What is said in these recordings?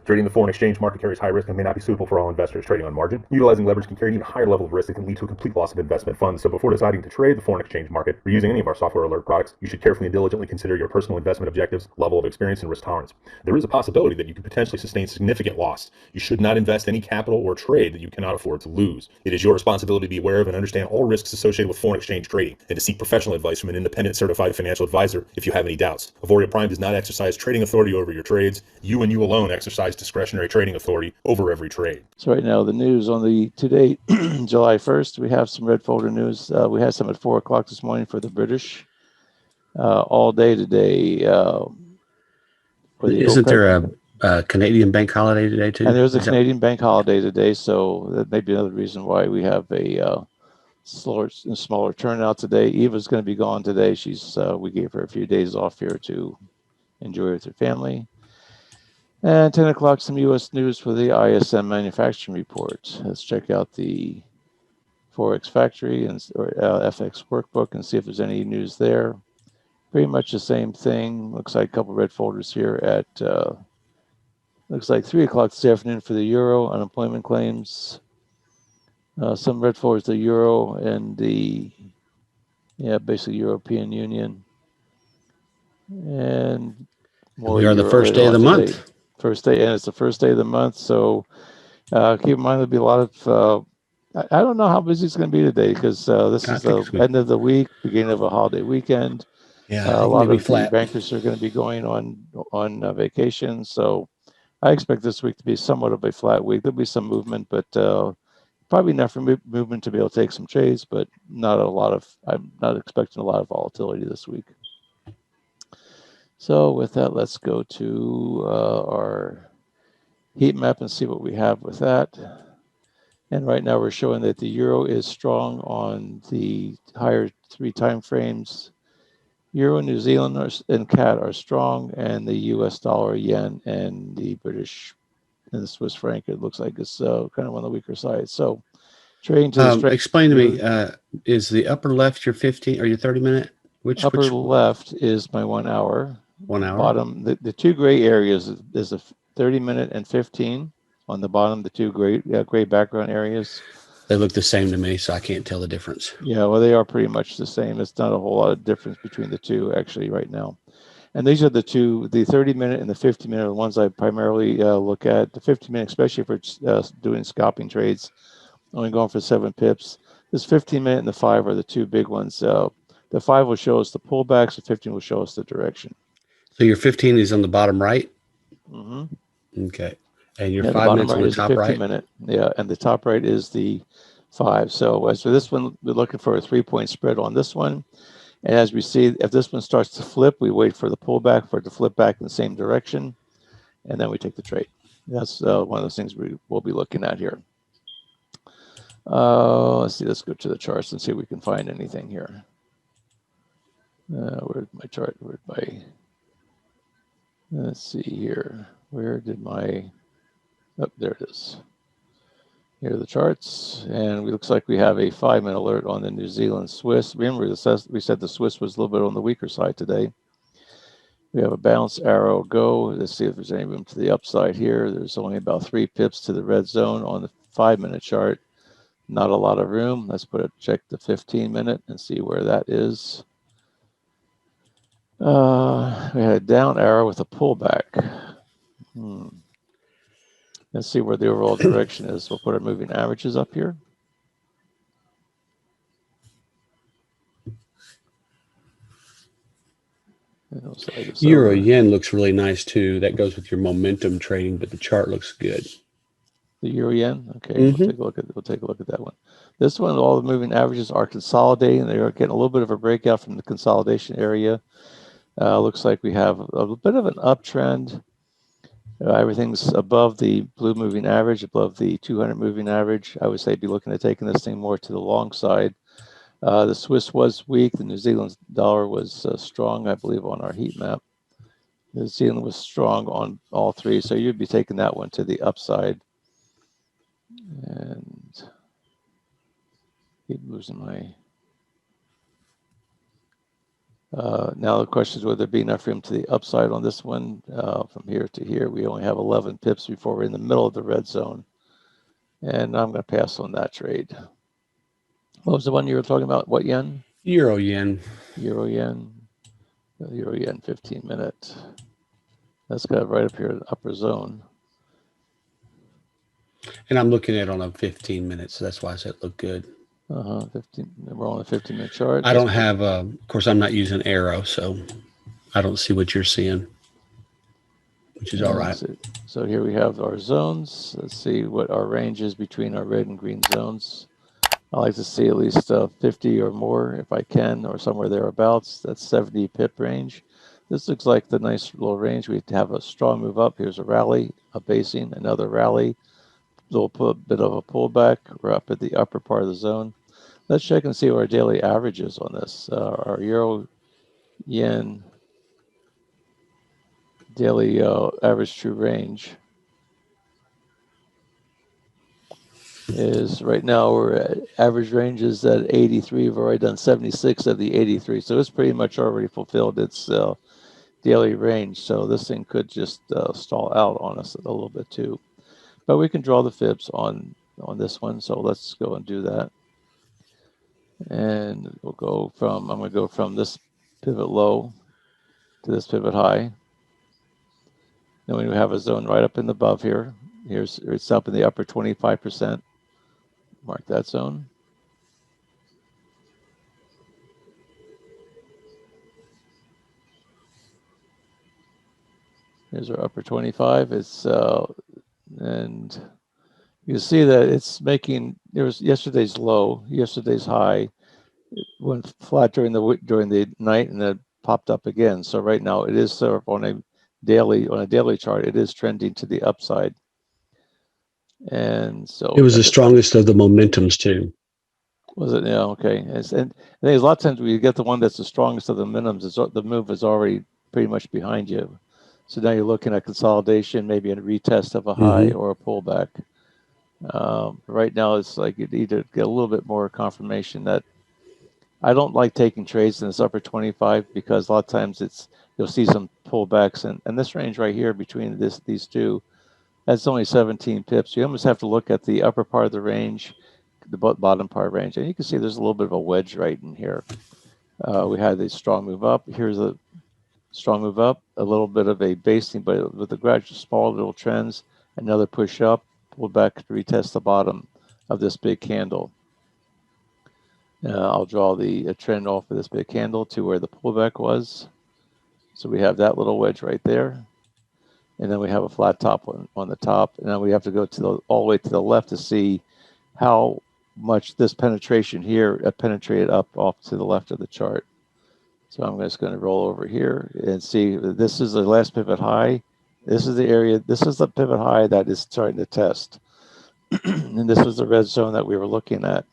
Trading the foreign exchange market carries high risk and may not be suitable for all investors. Trading on margin, utilizing leverage can carry an even higher level of risk that can lead to a complete loss of investment funds. So before deciding to trade the foreign exchange market or using any of our software alert products, you should carefully and diligently consider your personal investment objectives, level of experience, and risk tolerance. There is a possibility that you could potentially sustain significant loss. You should not invest any capital or trade that you cannot afford to lose. It is your responsibility to be aware of and understand all risks associated with foreign exchange trading and to seek professional advice from an independent certified financial advisor if you have any doubts. Auvoria Prime does not exercise trading authority over your trades. You and you alone exercise discretionary trading authority over every trade. So right now, the news on the today, July 1st, we have some red folder news. We had some at 4 o'clock this morning for the British. All day today. Isn't there a Canadian bank holiday today too? And there's a Canadian bank holiday today, so that may be another reason why we have a smaller turnout today. Eva's going to be gone today. We gave her a few days off here to enjoy with her family. And 10 o'clock, some U.S. news for the ISM manufacturing report. Let's check out the Forex Factory or FX workbook and see if there's any news there. Pretty much the same thing. Looks like a couple red folders here at, looks like 3 o'clock this afternoon for the Euro unemployment claims. Some red folders, the Euro and basically European Union. And we are the first day of the month. First day, and it's the first day of the month, so keep in mind there'll be a lot of I don't know how busy it's going to be today because this is the end of the week, beginning of a holiday weekend. Yeah, a lot of the bankers are going to be going on vacation, so I expect this week to be somewhat of a flat week. There'll be some movement, but probably enough for movement to be able to take some trades, but not a lot of. I'm not expecting a lot of volatility this week. So with that, let's go to our heat map and see what we have with that. And right now we're showing that the euro is strong on the higher 3 time frames. Euro, New Zealand, and CAD are strong, and the US dollar, yen, and the British and the Swiss franc, it looks like it's kind of on the weaker side. So trading to the explain to me, is the upper left your 15 or your 30-minute? Which left is my 1 hour. 1 hour. Bottom, the 2 gray areas is a 30-minute and 15 on the bottom. The 2 gray background areas. They look the same to me, so I can't tell the difference. Yeah, well, they are pretty much the same. It's not a whole lot of difference between the two actually right now. And these are the 30-minute and the 50-minute, the ones I primarily look at. The 50-minute, especially for doing scalping trades, only going for 7 pips. This 15-minute and the 5 are the 2 big ones. The 5 will show us the pullbacks. The 15 will show us the direction. So your 15 is on the bottom right? Mm-hmm. Okay. And your 5 minutes on the top right? Minute. Yeah, and the top right is the 5. So as for this one, we're looking for a 3-point spread on this one. And as we see, if this one starts to flip, we wait for the pullback for it to flip back in the same direction, and then we take the trade. That's one of those things we will be looking at here. Let's see. Let's go to the charts and see if we can find anything here. Where's my chart? Let's see here. Where did my... Oh, there it is. Here are the charts, and it looks like we have a 5-minute alert on the New Zealand Swiss. Remember, we said the Swiss was a little bit on the weaker side today. We have a bounce arrow go. Let's see if there's any room to the upside here. There's only about 3 pips to the red zone on the 5-minute chart. Not a lot of room. Let's check the 15-minute and see where that is. We had a down arrow with a pullback. Let's see where the overall direction is. We'll put our moving averages up here. Euro yen looks really nice too. That goes with your momentum trading, but the chart looks good. The euro yen? Okay, we'll take a look at that one. This one, all the moving averages are consolidating. They are getting a little bit of a breakout from the consolidation area. Looks like we have a bit of an uptrend. Everything's above the blue moving average, above the 200 moving average. I would say be looking at taking this thing more to the long side. The Swiss was weak. The New Zealand dollar was strong, I believe, on our heat map. New Zealand was strong on all 3, so you'd be taking that one to the upside. And keep losing my Now the question is, would there be enough room to the upside on this one? From here to here, we only have 11 pips before we're in the middle of the red zone. And I'm going to pass on that trade. What was the one you were talking about? What yen? Euro yen. Euro yen. Euro yen 15-minute. That's got right up here in the upper zone. And I'm looking at it on a 15 minutes, so that's why I said it looked good. 15. We're on a 15-minute chart. I don't have, of course, I'm not using arrow, so I don't see what you're seeing, which is all right. So here we have our zones. Let's see what our range is between our red and green zones. I like to see at least 50 or more if I can, or somewhere thereabouts. That's 70 pip range. This looks like the nice little range. We have a strong move up. Here's a rally, a basing, another rally, little bit of a pullback. We're up at the upper part of the zone. Let's check and see what our daily average is on this. Our euro yen daily average true range is right now we're at average range is at 83. We've already done 76 of the 83, so it's pretty much already fulfilled its daily range. So this thing could just stall out on us a little bit too, but we can draw the fibs on this one. So let's go and do that, and we'll go from I'm going to go from this pivot low to this pivot high. Then we have a zone right up in the above here. It's up in the upper 25%. Mark that zone. Here's our upper 25. It's and you see that it's making. There was yesterday's low, yesterday's high. It went flat during the night and then popped up again. So right now it is sort of on a daily chart. It is trending to the upside. And so it was the strongest of the momentums too. Was it? Yeah, okay. And I think a lot of times when you get the one that's the strongest of the minimums, the move is already pretty much behind you. So now you're looking at consolidation, maybe a retest of a high or a pullback. Right now, it's like you need to get a little bit more confirmation that I don't like taking trades in this upper 25 because a lot of times you'll see some pullbacks and this range right here between these two, that's only 17 pips. You almost have to look at the upper part of the range, the bottom part range, and you can see there's a little bit of a wedge right in here. We had a strong move up. Here's a strong move up, a little bit of a basing, but with the gradual small little trends, another push up, pull back to retest the bottom of this big candle. I'll draw the trend off of this big candle to where the pullback was. So we have that little wedge right there. And then we have a flat top on the top. And then we have to go all the way to the left to see how much this penetration here penetrated up off to the left of the chart. So I'm just going to roll over here and see. This is the last pivot high. This is the area. This is the pivot high that is starting to test. And this was the red zone that we were looking at.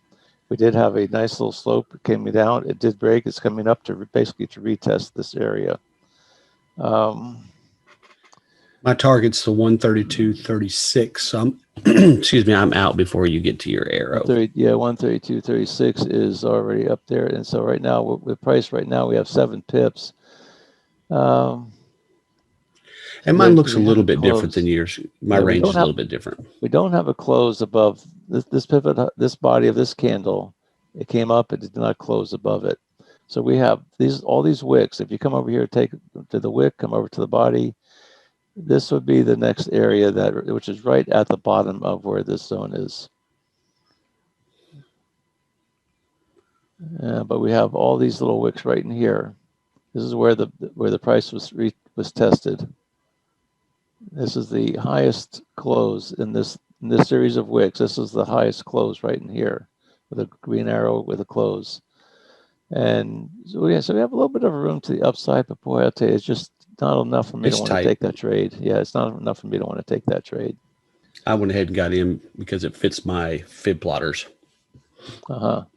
We did have a nice little slope. It came down. It did break. It's coming up to basically to retest this area. My target's the 132.36. So I'm, excuse me, I'm out before you get to your arrow. 132.36 is already up there. And so right now, with price right now, we have 7 pips. And mine looks a little bit different than yours. My range is a little bit different. We don't have a close above this pivot, this body of this candle. It came up, it did not close above it. So we have all these wicks. If you come over here, take to the wick, come over to the body. This would be the next area which is right at the bottom of where this zone is. But we have all these little wicks right in here. This is where the price was tested. This is the highest close in this series of wicks. This is the highest close right in here with a green arrow with a close. And so we have a little bit of room to the upside, but boy, I'll tell you, it's just not enough for me to want to take that trade. Yeah, it's not enough for me to want to take that trade. I went ahead and got in because it fits my fib plotters. But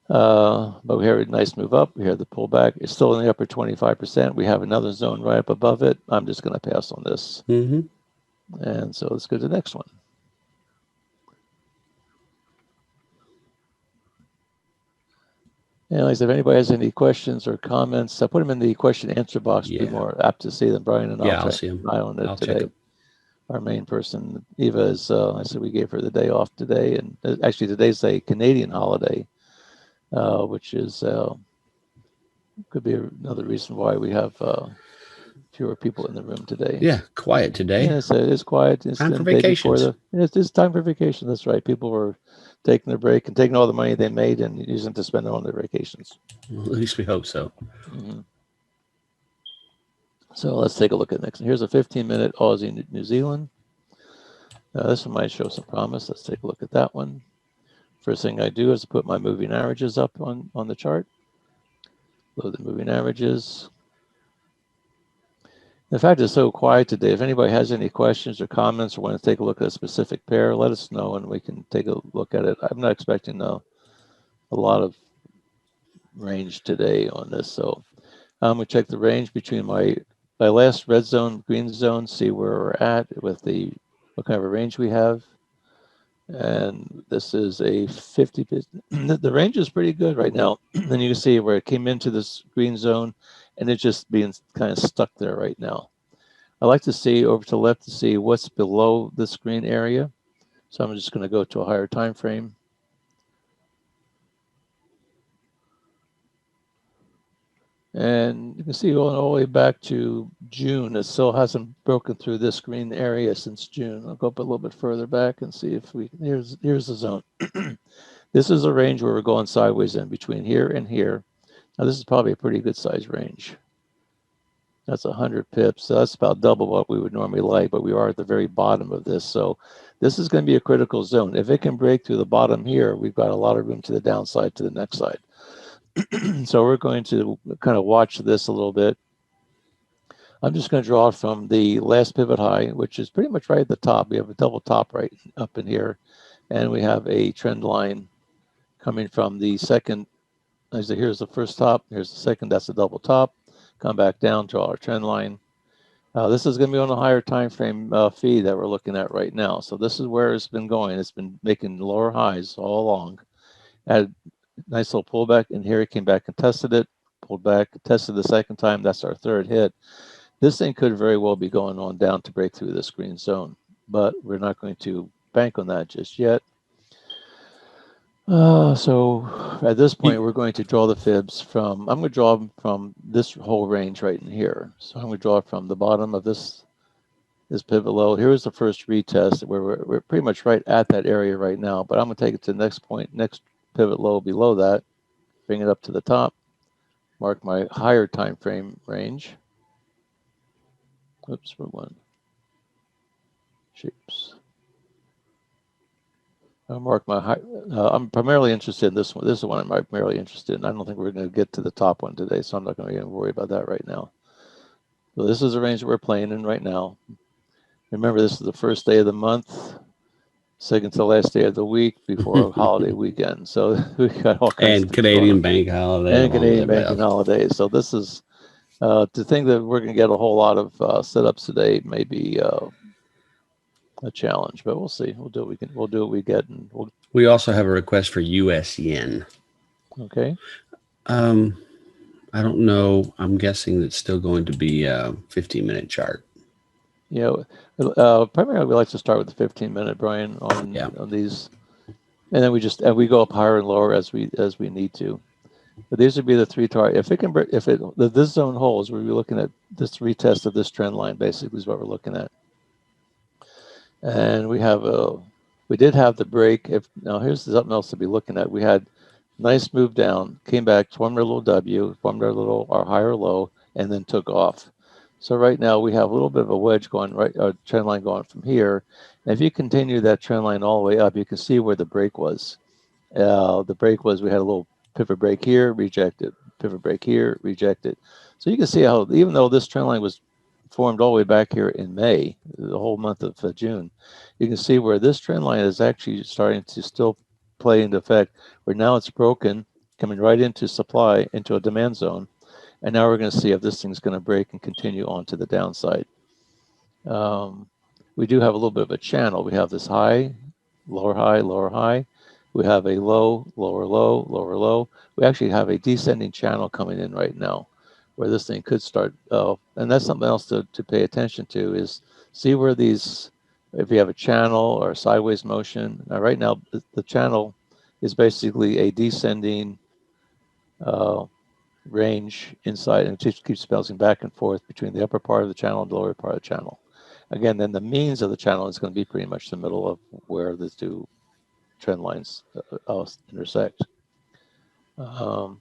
we have a nice move up. We have the pullback. It's still in the upper 25%. We have another zone right up above it. I'm just going to pass on this. And so let's go to the next one. And like I said, if anybody has any questions or comments, put them in the question answer box. Would be Yeah. more apt to see them. Brian and Yeah, I'll I'll check see them. an eye on it I'll check today. them. Our main person, Eva, is, I said we gave her the day off today. And actually, today's a Canadian holiday, which is could be another reason why we have fewer people in the room today. Yeah, quiet today. Yeah, it's quiet. It's Time the for day before vacations. it's time for vacation. That's right. People were taking their break and taking all the money they made and using it to spend it on their vacations. Well, at least we hope so. Mm-hmm. So let's take a look at next. Here's a 15-minute Aussie New Zealand. This one might show some promise. Let's take a look at that one. First thing I do is put my moving averages up on the chart. Load the moving averages. In fact, it's so quiet today. If anybody has any questions or comments or want to take a look at a specific pair, let us know and we can take a look at it. I'm not expecting a lot of range today on this. So I'm going to check the range between my last red zone, green zone, see where we're at with what kind of a range we have. And this is a 50. The range is pretty good right now. And you can see where it came into this green zone and it's just being kind of stuck there right now. I like to see over to the left to see what's below this green area. So I'm just going to go to a higher time frame. And you can see going all the way back to June, it still hasn't broken through this green area since June. I'll go up a little bit further back and see if here's the zone. This is a range where we're going sideways in between here and here. Now this is probably a pretty good size range. That's 100 pips. So that's about double what we would normally like, but we are at the very bottom of this. So this is going to be a critical zone. If it can break through the bottom here, we've got a lot of room to the downside to the next side. So we're going to kind of watch this a little bit. I'm just going to draw from the last pivot high, which is pretty much right at the top. We have a double top right up in here, and we have a trend line coming from the second. Here's the first top, here's the second, that's a double top. Come back down, draw our trend line. This is going to be on a higher time frame feed that we're looking at right now. So this is where it's been going. It's been making lower highs all along. Had a nice little pullback, and here it came back and tested it, pulled back, tested the second time. That's our third hit. This thing could very well be going on down to break through this green zone, but we're not going to bank on that just yet. So at this point, we're going to draw the fibs from, I'm going to draw them from this whole range right in here. So I'm going to draw it from the bottom of this pivot low. Here's the first retest where we're pretty much right at that area right now, but I'm going to take it to the next point, next pivot low below that, bring it up to the top, mark my higher time frame range. Oops, wrong one. Shapes. I'll mark my high. I'm primarily interested in this one. This is the one I'm primarily interested in. I don't think we're going to get to the top one today, so I'm not going to worry about that right now. So this is the range that we're playing in right now. Remember, this is the first day of the month, second to the last day of the week before a holiday weekend. So we got all kinds of And Canadian bank holiday. and Canadian banking holidays. So this is to think that we're going to get a whole lot of setups today may be a challenge, but we'll see. We'll do what we can. We'll do what we get, and we also have a request for U.S. yen. Okay. I don't know. I'm guessing it's still going to be a 15-minute chart. Yeah. Primarily, we like to start with the 15-minute, Brian, on these, and then we go up higher and lower as we need to. But these would be the three target. If it can, this zone holds, we'll be looking at this retest of this trend line. Basically, is what we're looking at. And we did have the break. Now here's something else to be looking at. We had nice move down, came back, formed our little W, formed our higher low, and then took off. So right now we have a little bit of a wedge going right, trend line going from here. And if you continue that trend line all the way up, you can see where the break was. The break was we had a little pivot break here, rejected. Pivot break here, rejected. So you can see how even though this trend line was formed all the way back here in May, the whole month of June, you can see where this trend line is actually starting to still play into effect, where now it's broken, coming right into supply, into a demand zone. And now we're going to see if this thing's going to break and continue on to the downside. We do have a little bit of a channel. We have this high, lower high, lower high. We have a low, lower low, lower low. We actually have a descending channel coming in right now where this thing could start. And that's something else to pay attention to is see where these, if you have a channel or a sideways motion. Now, right now, the channel is basically a descending range inside, and it just keeps bouncing back and forth between the upper part of the channel and the lower part of the channel. Again, then the means of the channel is going to be pretty much the middle of where the two trend lines intersect. You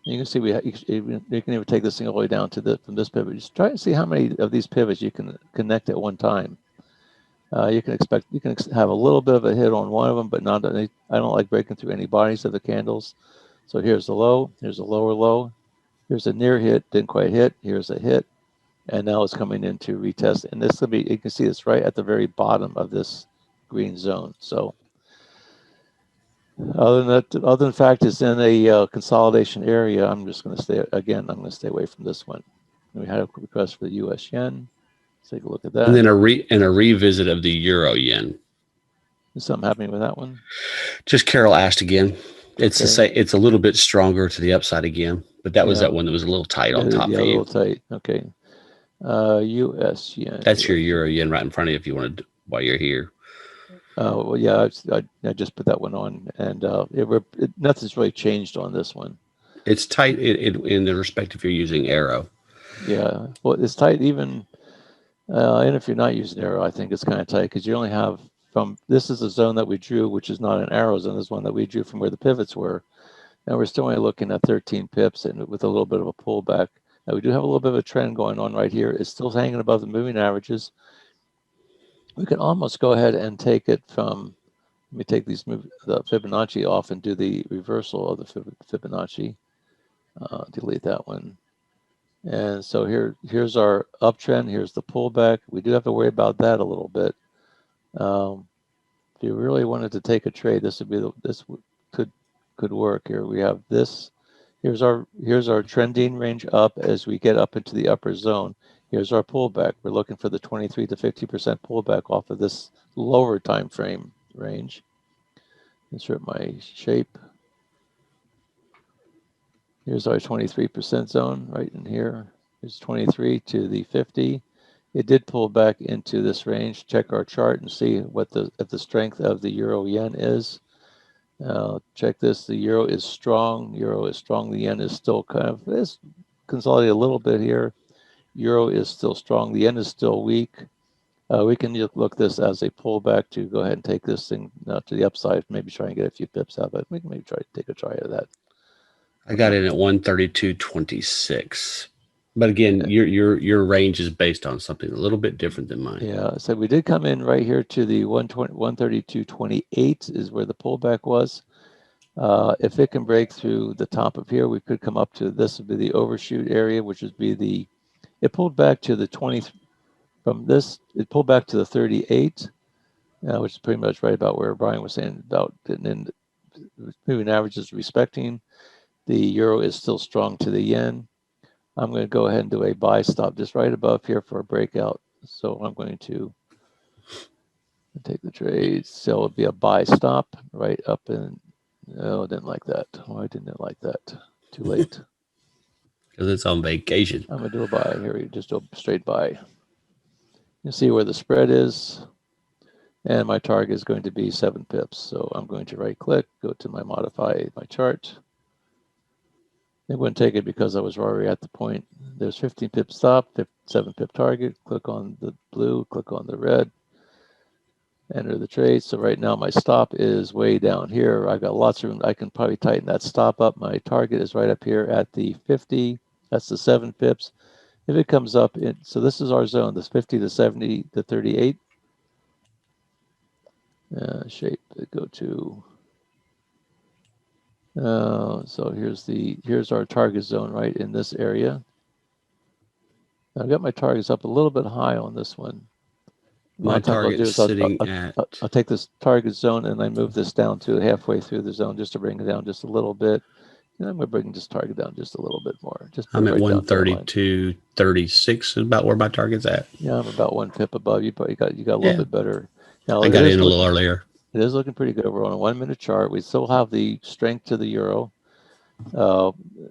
can see you can even take this thing all the way down to from this pivot. Just try and see how many of these pivots you can connect at one time. You can have a little bit of a hit on one of them, but not any. I don't like breaking through any bodies of the candles. So here's the low, here's a lower low, here's a near hit, didn't quite hit, here's a hit, and now it's coming in to retest. And this will be, you can see it's right at the very bottom of this green zone. So other than that, other than the fact it's in a consolidation area, I'm just going to stay, again, I'm going to stay away from this one. And we had a request for the US yen. Let's take a look at that. And then a revisit of the euro yen. Is something happening with that one? Just Carol asked again. It's to say it's a little bit stronger to the upside again, but that was that one that was a little tight on top for you. A little tight. Okay. US yen. That's your euro yen right in front of you if you wanted while you're here. Well, yeah, I just put that one on, and nothing's really changed on this one. It's tight in the respect if you're using arrow. Yeah, well, it's tight even, and if you're not using arrow, I think it's kind of tight because you only have this is a zone that we drew, which is not an arrow zone. This is one that we drew from where the pivots were, and we're still only looking at 13 pips and with a little bit of a pullback. Now we do have a little bit of a trend going on right here. It's still hanging above the moving averages. We can almost go ahead and take it from, let me take the Fibonacci off and do the reversal of the Fibonacci. Delete that one. And so here's our uptrend. Here's the pullback. We do have to worry about that a little bit. If you really wanted to take a trade, this could work here. We have this. Here's our trending range up as we get up into the upper zone. Here's our pullback. We're looking for the 23 to 50% pullback off of this lower time frame range. Insert my shape. Here's our 23% zone right in here. Here's 23 to the 50. It did pull back into this range. Check our chart and see what the strength of the euro yen is. Check this. The euro is strong. Euro is strong. The yen is still is consolidated a little bit here. Euro is still strong. The yen is still weak. We can look this as a pullback to go ahead and take this thing to the upside. Maybe try and get a few pips out of it. We can maybe take a try of that. I got in at 132.26. But again, your range is based on something a little bit different than mine. Yeah, so we did come in right here to the 132.28 is where the pullback was. If it can break through the top of here, we could come up to this would be the overshoot area, which would be it pulled back to the 20 from this. It pulled back to the 38, which is pretty much right about where Brian was saying about getting in moving averages respecting. The euro is still strong to the yen. I'm going to go ahead and do a buy stop just right above here for a breakout. So I'm going to take the trade. So it would be a buy stop right up in. No, I didn't like that. Why didn't it like that? Too late. Because it's on vacation. I'm going to do a buy here. Just do a straight buy. You see where the spread is. And my target is going to be 7 pips. So I'm going to right click, go to modify my chart. It wouldn't take it because I was already at the point. There's 15 pip stop, 7 pip target. Click on the blue, click on the red, enter the trade. So right now my stop is way down here. I got lots of room. I can probably tighten that stop up. My target is right up here at the 50. That's the 7 pips. If it comes up, so this is our zone, this 50 to 70 to 38. Shape, go to. So here's our target zone right in this area. I've got my targets up a little bit high on this one. My target is sitting at. I'll take this target zone and I move this down to halfway through the zone just to bring it down just a little bit. And I'm going to bring this target down just a little bit more. I'm at 132.36 is about where my target's at. Yeah, I'm about 1 pip above. You probably got a little bit better. Now, I got in a little earlier. It is looking pretty good. We're on a 1 minute chart. We still have the strength to the euro.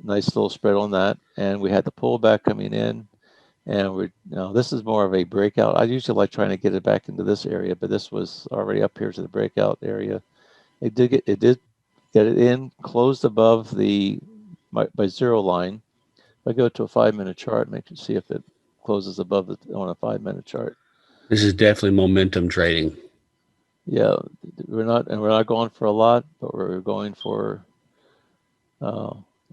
Nice little spread on that. And we had the pullback coming in. And this is more of a breakout. I usually like trying to get it back into this area, but this was already up here to the breakout area. It did get it in, closed above my zero line. If I go to a 5 minute chart, make sure see if it closes above on a 5 minute chart. This is definitely momentum trading. Yeah, we're not going for a lot, but we're going for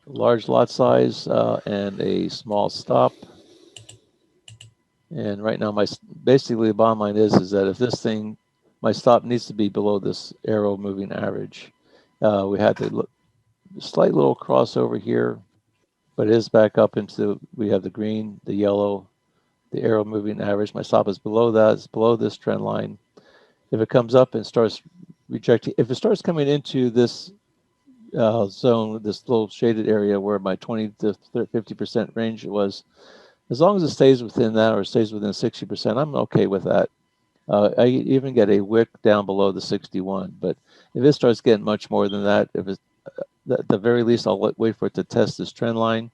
large lot size and a small stop. And right now, basically the bottom line is that if this thing, my stop needs to be below this arrow moving average. We had the slight little crossover here, but it is back up into, we have the green, the yellow, the arrow moving average. My stop is below that. It's below this trend line. If it comes up and starts rejecting, if it starts coming into this zone, this little shaded area where my 20 to 50% range was, as long as it stays within that or stays within 60%, I'm okay with that. I even get a wick down below the 61, but if it starts getting much more than that, if it's at the very least, I'll wait for it to test this trend line.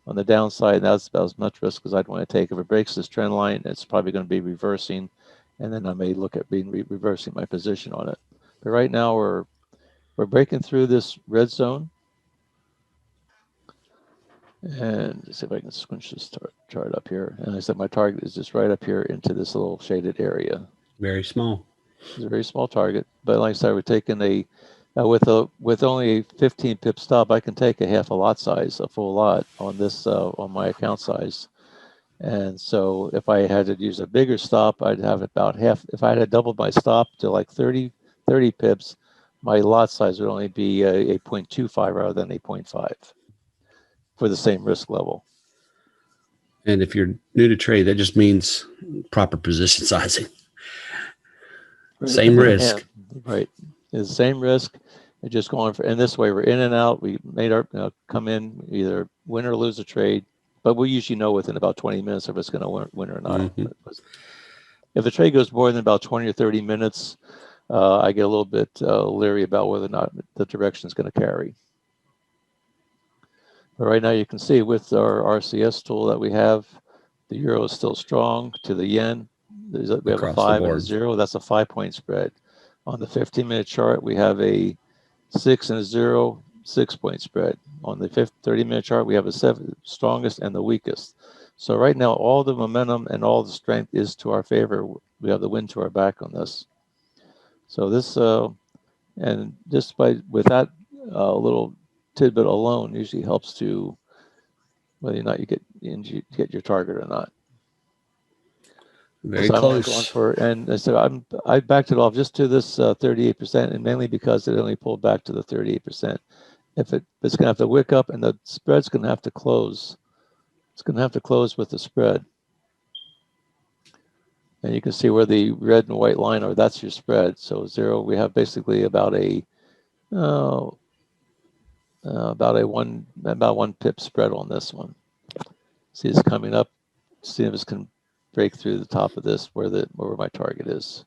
On the downside, that's about as much risk as I'd want to take. If it breaks this trend line, it's probably going to be reversing, and then I may look at reversing my position on it. But right now, we're breaking through this red zone. And see if I can squinch this chart up here. And I said my target is just right up here into this little shaded area. Very small. It's a very small target, but like I said, we're taking with only a 15 pip stop, I can take a half a lot size, a full lot on this on my account size. And so if I had to use a bigger stop, I'd have about half. If I had doubled my stop to like 30 pips, my lot size would only be a 0.25 rather than a 0.5 for the same risk level. And if you're new to trade, that just means proper position sizing. Same risk. Right. It's the same risk. It's just going for, and this way we're in and out. We made our come in, either win or lose a trade, but we usually know within about 20 minutes if it's going to win or not. Mm-hmm. If the trade goes more than about 20 or 30 minutes, I get a little bit leery about whether or not the direction is going to carry. But right now you can see with our RCS tool that we have, the euro is still strong to the yen. We have a 5 and a 0. That's a 5-point spread. On the 15-minute chart, we have a 6 and a 0, 6-point spread. On the 30-minute chart, we have a 7, strongest and the weakest. So right now, all the momentum and all the strength is to our favor. We have the wind to our back on this. So this, and just with that little tidbit alone, usually helps to whether or not you get your target or not. Very close. And so I backed it off just to this 38%, and mainly because it only pulled back to the 38%. If it's going to have to wick up, and the spread's going to have to close. It's going to have to close with the spread. And you can see where the red and white line are. That's your spread. So 0. We have basically about one pip spread on this one. See, it's coming up. See if it can break through the top of this where my target is.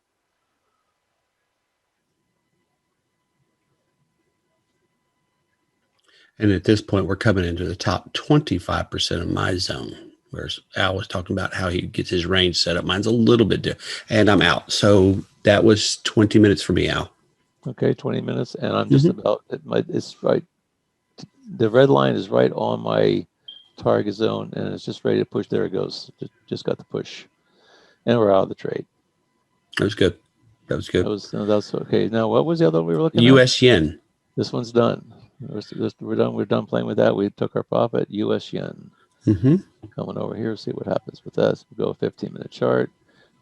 And at this point, we're coming into the top 25% of my zone. Whereas Al was talking about how he gets his range set up. Mine's a little bit different. And I'm out. So that was 20 minutes for me, Al. Okay, 20 minutes. And I'm just about, it's right. The red line is right on my target zone, and it's just ready to push. There it goes. Just got the push. And we're out of the trade. That was good. That was okay. Now, what was the other one we were looking at? US yen. This one's done. We're done. We're done playing with that. We took our profit. US yen. Coming over here, see what happens with us. We'll go a 15-minute chart.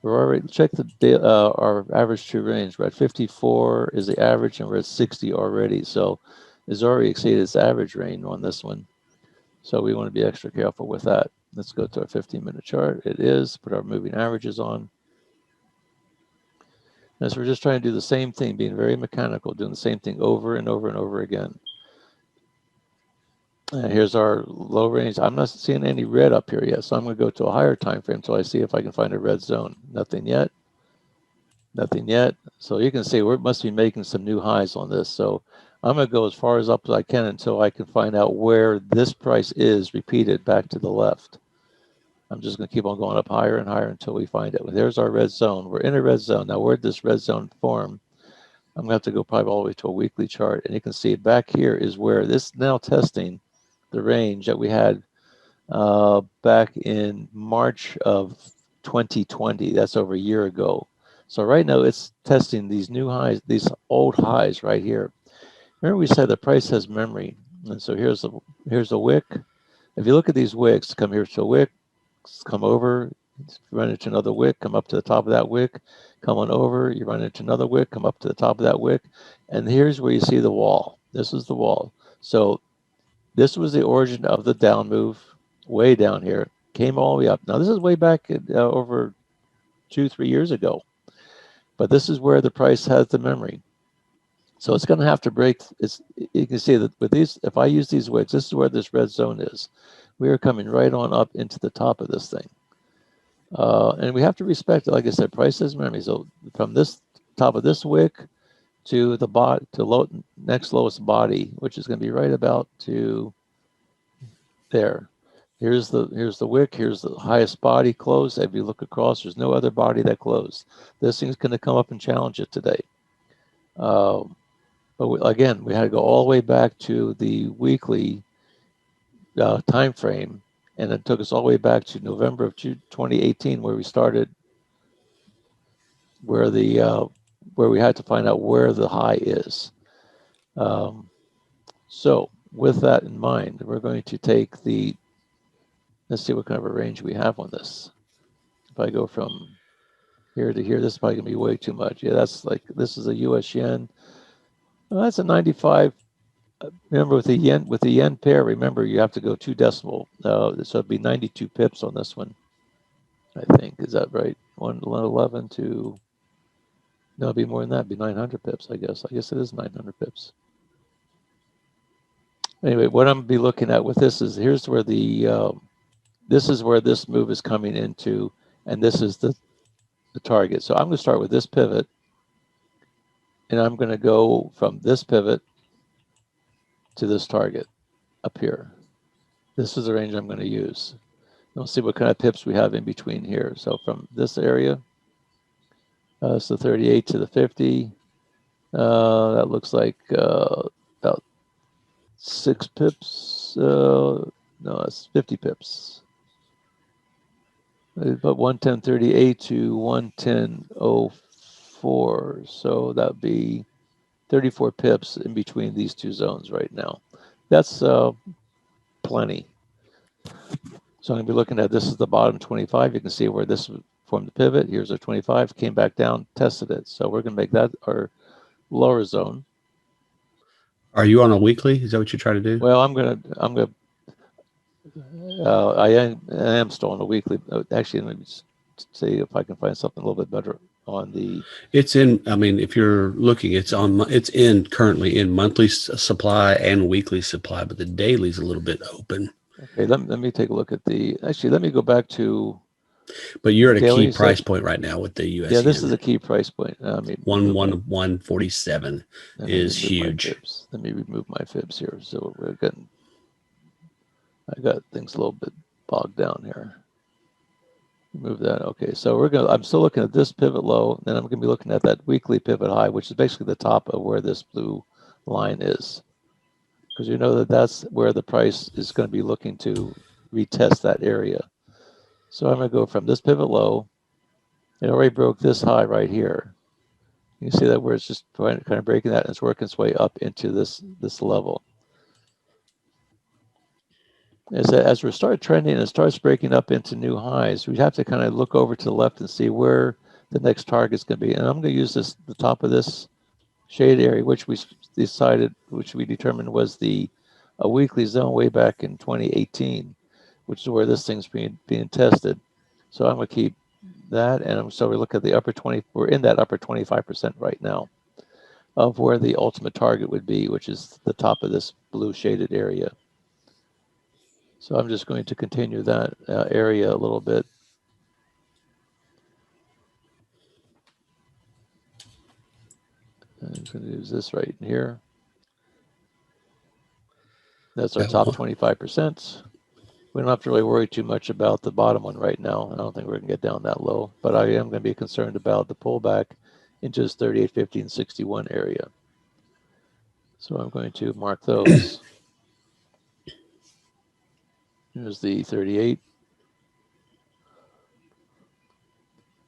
We're already check our average true range. We're at 54 is the average, and we're at 60 already. So it's already exceeded its average range on this one. So we want to be extra careful with that. Let's go to our 15-minute chart. It is. Put our moving averages on. And so we're just trying to do the same thing, being very mechanical, doing the same thing over and over and over again. And here's our low range. I'm not seeing any red up here yet, so I'm going to go to a higher time frame until I see if I can find a red zone. Nothing yet. Nothing yet. So you can see we must be making some new highs on this. So I'm going to go as far as up as I can until I can find out where this price is repeated back to the left. I'm just going to keep on going up higher and higher until we find it. There's our red zone. We're in a red zone. Now, where did this red zone form? I'm going to have to go probably all the way to a weekly chart. And you can see back here is where this is now testing the range that we had back in March of 2020. That's over a year ago. So right now it's testing these new highs, these old highs right here. Remember we said the price has memory. And so here's the wick. If you look at these wicks, come here to a wick, come over, run into another wick, come up to the top of that wick, come on over, you run into another wick, come up to the top of that wick. And here's where you see the wall. This is the wall. So this was the origin of the down move, way down here, came all the way up. Now this is way back over 2-3 years ago, but this is where the price has the memory. So it's going to have to break. You can see that with these, if I use these wicks, this is where this red zone is. We are coming right on up into the top of this thing. And we have to respect it. Like I said, price has memory. So from this top of this wick to the next lowest body, which is going to be right about to there. Here's the wick. Here's the highest body closed. If you look across, there's no other body that closed. This thing's going to come up and challenge it today. But again, we had to go all the way back to the weekly time frame, and it took us all the way back to November of 2018, where we started, where we had to find out where the high is. So with that in mind, we're going to take let's see what kind of a range we have on this. If I go from here to here, this is probably gonna be way too much. Yeah, that's like, this is a US yen. Well, that's a 95. Remember with the yen pair, remember you have to go 2 decimal. So it'd be 92 pips on this one, I think. Is that right? 111 to, no, it'd be more than that. It'd be 900 pips, I guess. I guess it is 900 pips. Anyway, what I'm gonna be looking at with this is, here's where this is where this move is coming into, and this is the target. So I'm going to start with this pivot, and I'm going to go from this pivot to this target up here. This is the range I'm going to use. We'll see what kind of pips we have in between here. So from this area, so 38 to the 50, that looks like about 6 pips. No, it's 50 pips. But 110.38 to 110.04. So that would be 34 pips in between these two zones right now. That's plenty. So I'm going to be looking at, this is the bottom 25. You can see where this formed the pivot. Here's our 25, came back down, tested it. So we're going to make that our lower zone. Are you on a weekly? Is that what you're trying to do? Well, I am still on a weekly. Actually, let me see if I can find something a little bit better on the. It's in, I mean, if you're looking, it's currently in monthly supply and weekly supply, but the daily's a little bit open. Okay, let me take a look at actually, let me go back to. But you're at a key price point right now with the US. Yeah, this is a key price point. I mean, 147 is huge. Let me remove my fibs here. So we're getting, I got things a little bit bogged down here. Remove that. Okay, so I'm still looking at this pivot low, then I'm gonna be looking at that weekly pivot high, which is basically the top of where this blue line is. Because you know that's where the price is going to be looking to retest that area. So I'm going to go from this pivot low. It already broke this high right here. You can see that where it's just kind of breaking that, and it's working its way up into this level. As we start trending and it starts breaking up into new highs, we have to kind of look over to the left and see where the next target is going to be. And I'm going to use the top of this shade area, which we determined was a weekly zone way back in 2018, which is where this thing's being tested. So I'm going to keep that, and so we look at the upper 20. We're in that upper 25% right now of where the ultimate target would be, which is the top of this blue shaded area. So I'm just going to continue that area a little bit. I'm going to use this right here. That's our top 25%. We don't have to really worry too much about the bottom one right now. I don't think we're going to get down that low, but I am going to be concerned about the pullback into this 38, 50, and 61 area. So I'm going to mark those. Here's the 38.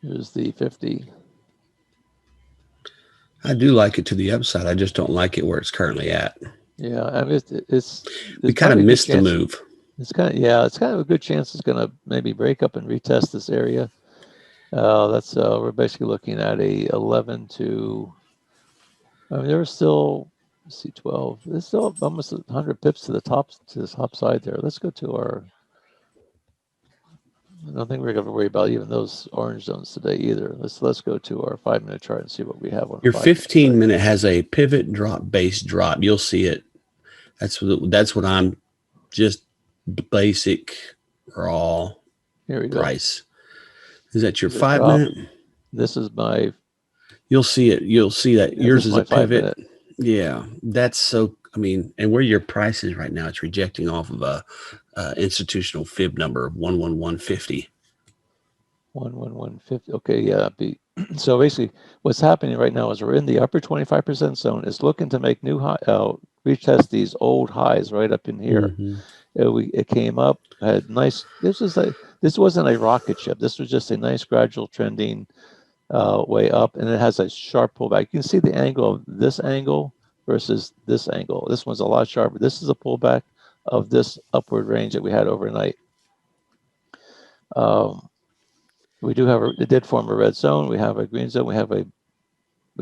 Here's the 50. I do like it to the upside. I just don't like it where it's currently at. Yeah, I mean, we kind of missed the move. It's kind of a good chance it's going to maybe break up and retest this area. We're basically looking at a 11 to. I mean, there's still, let's see, 12. There's still almost 100 pips to the top side there. Let's go to our. I don't think we're going to worry about even those orange zones today either. Let's go to our 5-minute chart and see what we have on your 15-minute has a pivot drop base drop. You'll see it. That's what I'm just basic raw price. Is that your 5-minute? This is my. You'll see it. You'll see that yours is a pivot. 5-minute. Yeah, that's so. I mean, and where your price is right now, it's rejecting off of a institutional fib number of 11150. 11150. Okay, yeah. So basically, what's happening right now is we're in the upper 25% zone. It's looking to make new high, retest these old highs right up in here. Mm-hmm. It came up, had nice. This wasn't a rocket ship. This was just a nice gradual trending way up, and it has a sharp pullback. You can see the angle of this angle versus this angle. This one's a lot sharper. This is a pullback of this upward range that we had overnight. We do have it did form a red zone. We have a green zone. We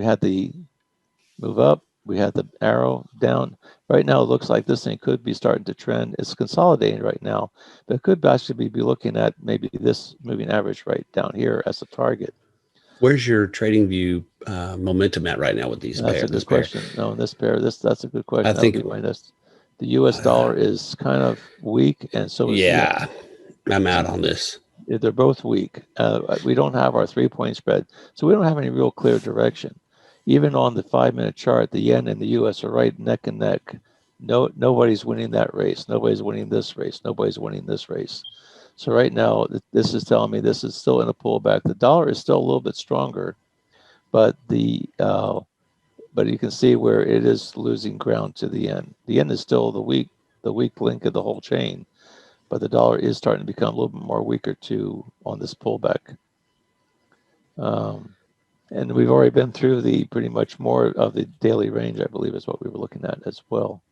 had the move up. We had the arrow down. Right now, it looks like this thing could be starting to trend. It's consolidating right now, but it could actually be looking at maybe this moving average right down here as a target. Where's your trading view momentum at right now with these pairs? That's a good question. No, in this pair, that's a good question. I think the U.S. dollar is kind of weak, and so is I'm out on this. They're both weak. We don't have our 3-point spread, so we don't have any real clear direction. Even on the 5-minute chart, the yen and the U.S. are right neck and neck. Nobody's winning that race. Nobody's winning this race. Nobody's winning this race. So right now, this is telling me this is still in a pullback. The dollar is still a little bit stronger, but but you can see where it is losing ground to the yen. The yen is still the weak link of the whole chain, but the dollar is starting to become a little bit more weaker too on this pullback. And we've already been through the pretty much more of the daily range, I believe, is what we were looking at as well.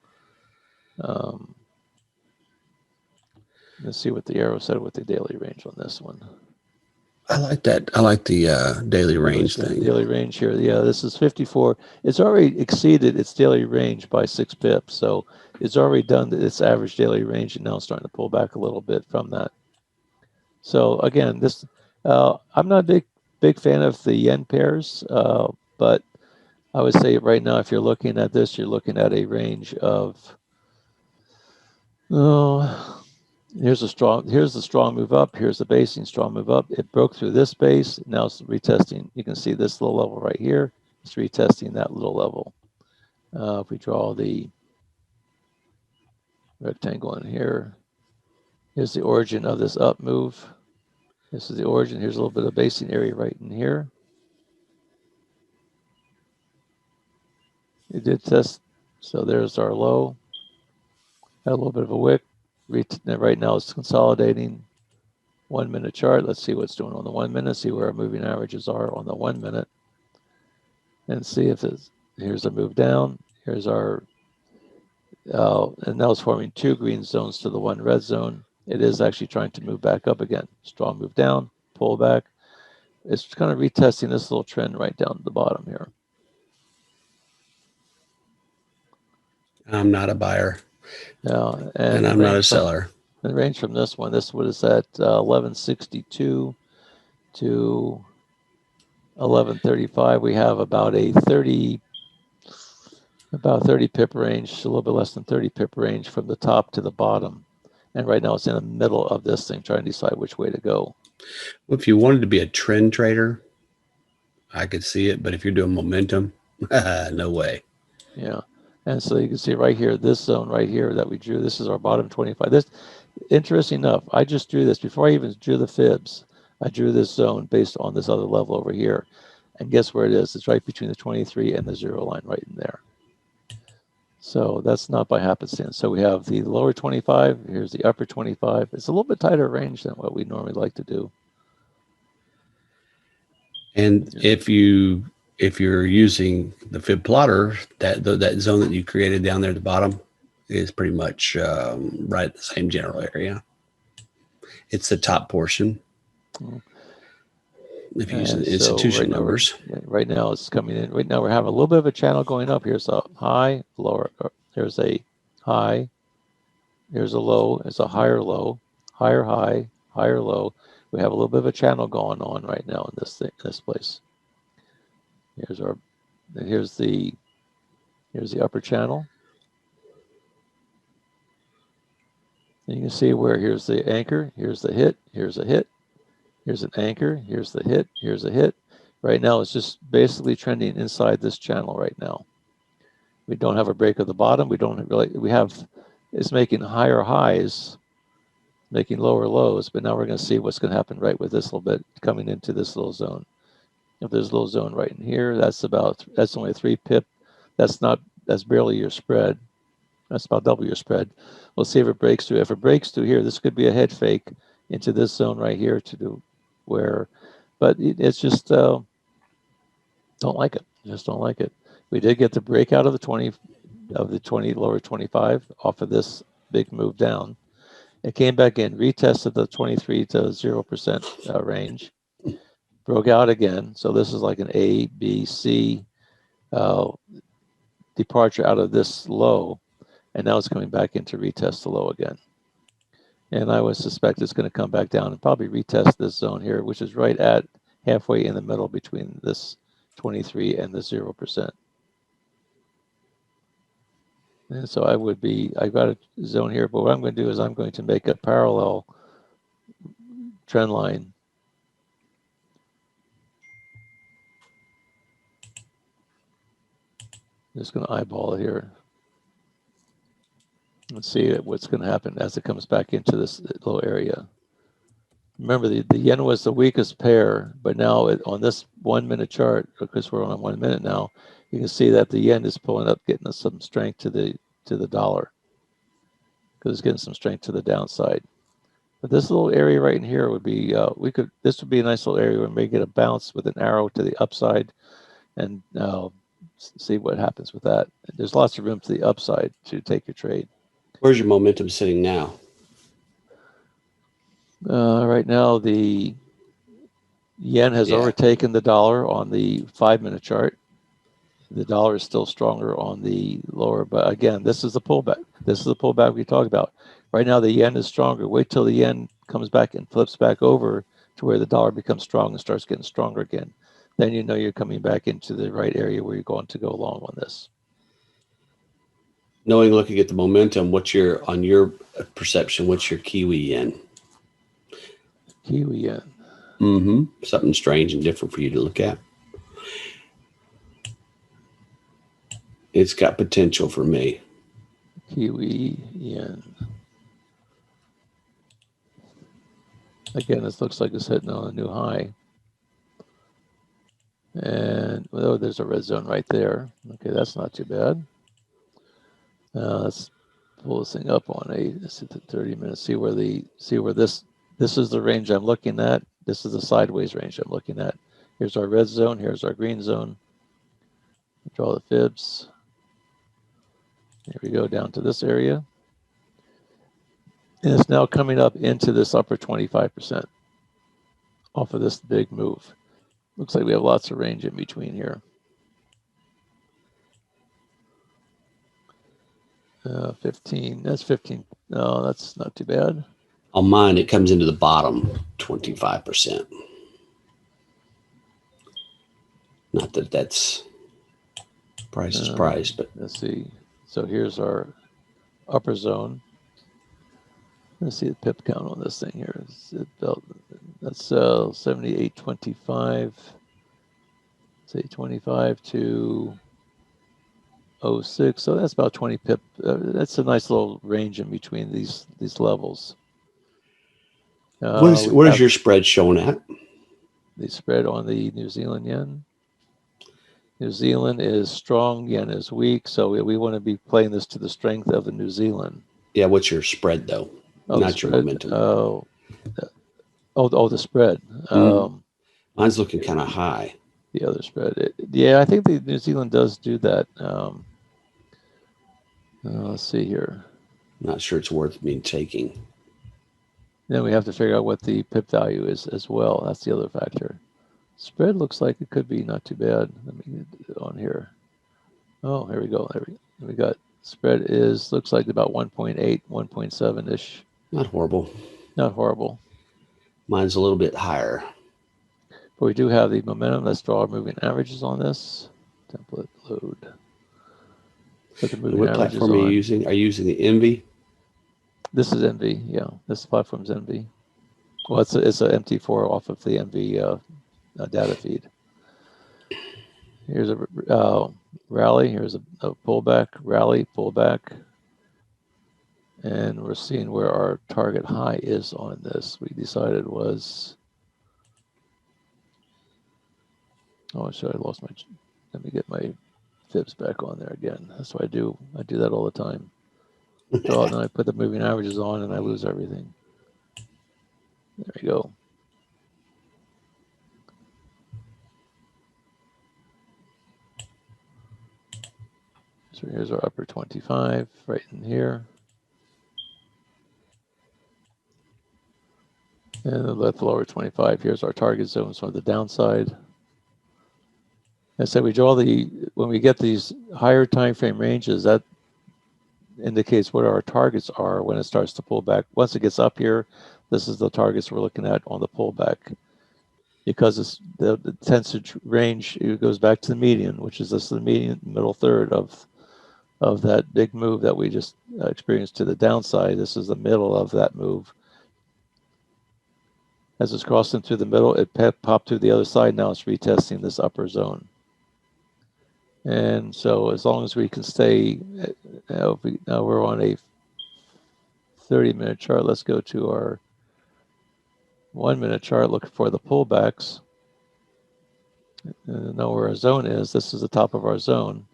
Let's see what the arrow said with the daily range on this one. I like that. I like the daily range thing. Daily range here. Yeah, this is 54. It's already exceeded its daily range by 6 pips. So it's already done its average daily range, and now it's starting to pull back a little bit from that. So again, I'm not a big fan of the yen pairs, but I would say right now, if you're looking at this, you're looking at a range of here's the strong move up. Here's the basing strong move up. It broke through this base. Now it's retesting. You can see this little level right here. It's retesting that little level. If we draw the rectangle in here, here's the origin of this up move. This is the origin. Here's a little bit of basing area right in here. It did test. So there's our low. Had a little bit of a wick. Right now it's consolidating. 1-minute chart. Let's see what's doing on the 1 minute. See where our moving averages are on the 1 minute. And see if here's a move down. Here's our, and now it's forming 2 green zones to the 1 red zone. It is actually trying to move back up again. Strong move down, pull back. It's kind of retesting this little trend right down at the bottom here. I'm not a buyer. Yeah, and I'm not a seller. The range from this one is at 1162 to 1135. We have about a 30 pip range, a little bit less than 30 pip range from the top to the bottom. And right now it's in the middle of this thing, trying to decide which way to go. Well, if you wanted to be a trend trader, I could see it. But if you're doing momentum, No way. Yeah. And so you can see right here, this zone right here that we drew, this is our bottom 25. This, interesting enough, I just drew this before I even drew the fibs. I drew this zone based on this other level over here. And guess where it is? It's right between the 23 and the 0 line right in there. So that's not by happenstance. So we have the lower 25, here's the upper 25. It's a little bit tighter range than what we normally like to do. And if you're using the fib plotter, that zone that you created down there at the bottom is pretty much right at the same general area. It's the top portion. If you use the institution numbers. Right now it's coming in. Right now we're having a little bit of a channel going up. Here's a high, lower. There's a high. There's a low. There's a higher low, higher high, higher low. We have a little bit of a channel going on right now in this place. Here's the upper channel. And you can see where here's the anchor, here's the hit, here's a hit, here's an anchor, here's the hit, here's a hit. Right now it's just basically trending inside this channel right now. We don't have a break at the bottom. It's making higher highs, making lower lows, but now we're going to see what's going to happen right with this little bit coming into this little zone. If there's a little zone right in here, that's only 3 pip. That's barely your spread. That's about double your spread. We'll see if it breaks through. If it breaks through here, this could be a head fake into this zone right here but it's just don't like it. Just don't like it. We did get the breakout of the 20 lower 25 off of this big move down. It came back in, retested the 23 to 0% range, broke out again. So this is like an A, B, C departure out of this low, and now it's coming back in to retest the low again. And I would suspect it's going to come back down and probably retest this zone here, which is right at halfway in the middle between this 23 and the 0%. And so I've got a zone here, but what I'm going to do is I'm going to make a parallel trend line. Just going to eyeball it here. Let's see what's going to happen as it comes back into this little area. Remember, the yen was the weakest pair, but now on this 1 minute chart, because we're on 1 minute now, you can see that the yen is pulling up, getting us some strength to the dollar, because it's getting some strength to the downside. But this little area right in here would be this would be a nice little area where we may get a bounce with an arrow to the upside, and see what happens with that. There's lots of room to the upside to take your trade. Where's your momentum sitting now? Right now, the yen has overtaken the dollar on the 5 minute chart. The dollar is still stronger on the lower, but again, this is the pullback. This is the pullback we talked about. Right now, the yen is stronger. Wait till the yen comes back and flips back over to where the dollar becomes strong and starts getting stronger again. Then you know you're coming back into the right area where you're going to go along on this. Looking at the momentum, on your perception, what's your Kiwi yen? Kiwi yen. Mm-hmm. Something strange and different for you to look at. It's got potential for me. Kiwi yen. Again, this looks like it's hitting on a new high. And there's a red zone right there. Okay, that's not too bad. Let's pull this thing up on let's hit the 30 minutes. See where this is the range I'm looking at. This is the sideways range I'm looking at. Here's our red zone. Here's our green zone. Draw the fibs. Here we go down to this area. And it's now coming up into this upper 25% off of this big move. Looks like we have lots of range in between here. 15, that's 15. No, that's not too bad. On mine, it comes into the bottom 25%. Not that that's surprise, but let's see. So here's our upper zone. Let's see the pip count on this thing here. That's 78.25. Say 25 to 0.06. So that's about 20 pip. That's a nice little range in between these levels. What is your spread showing at? The spread on the New Zealand yen. New Zealand is strong, yen is weak, so we want to be playing this to the strength of the New Zealand. Yeah, what's your spread though? Not your momentum. The spread. Mine's looking kind of high. The other spread. Yeah, I think the New Zealand does do that. Let's see here. Not sure it's worth me taking. Then we have to figure out what the pip value is as well. That's the other factor. Spread looks like it could be not too bad. Let me get it on here. Oh, here we go. We got spread looks like about 1.8, 1.7-ish. Not horrible. Not horrible. Mine's a little bit higher. But we do have the momentum. Let's draw our moving averages on this. Template load. Put the moving what averages platform are you using? Are you using the Envy? This is Envy. Yeah, this platform's Envy. Well, it's a MT4 off of the Envy data feed. Here's a rally. Here's a pullback, rally, pullback. And we're seeing where our target high is on this. We decided was... Oh, I lost my... Let me get my fibs back on there again. That's what I do. I do that all the time. So then I put the moving averages on and I lose everything. There we go. So here's our upper 25 right in here. And then the lower 25, here's our target zones on the downside. I said we draw when we get these higher time frame ranges, that indicates what our targets are when it starts to pull back. Once it gets up here, this is the targets we're looking at on the pullback. Because it's the tends to range, it goes back to the median, which is the median middle third of that big move that we just experienced to the downside. This is the middle of that move. As it's crossing through the middle, it popped to the other side. Now it's retesting this upper zone. And so as long as we can stay, now we're on a 30-minute chart. Let's go to our 1-minute chart, looking for the pullbacks. And know where our zone is. This is the top of our zone.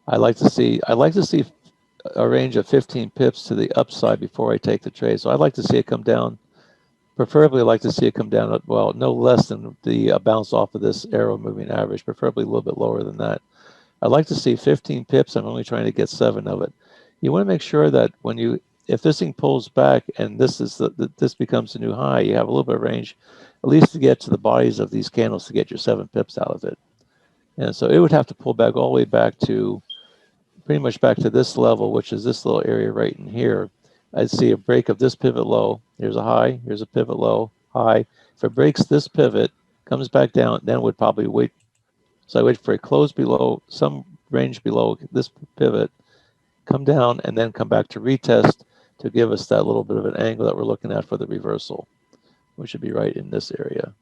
I like to see a range of 15 pips to the upside before I take the trade. So I'd like to see it come down. Preferably, I'd like to see it come down at, well, no less than the bounce off of this arrow moving average, preferably a little bit lower than that. I'd like to see 15 pips. I'm only trying to get 7 of it. You want to make sure that if this thing pulls back and this becomes a new high, you have a little bit of range, at least to get to the bodies of these candles to get your 7 pips out of it. And so it would have to pull back all the way back to pretty much back to this level, which is this little area right in here. I'd see a break of this pivot low. Here's a high. Here's a pivot low, high. If it breaks this pivot, comes back down, then would probably wait. So I wait for a close below, some range below this pivot, come down, and then come back to retest to give us that little bit of an angle that we're looking at for the reversal, which should be right in this area.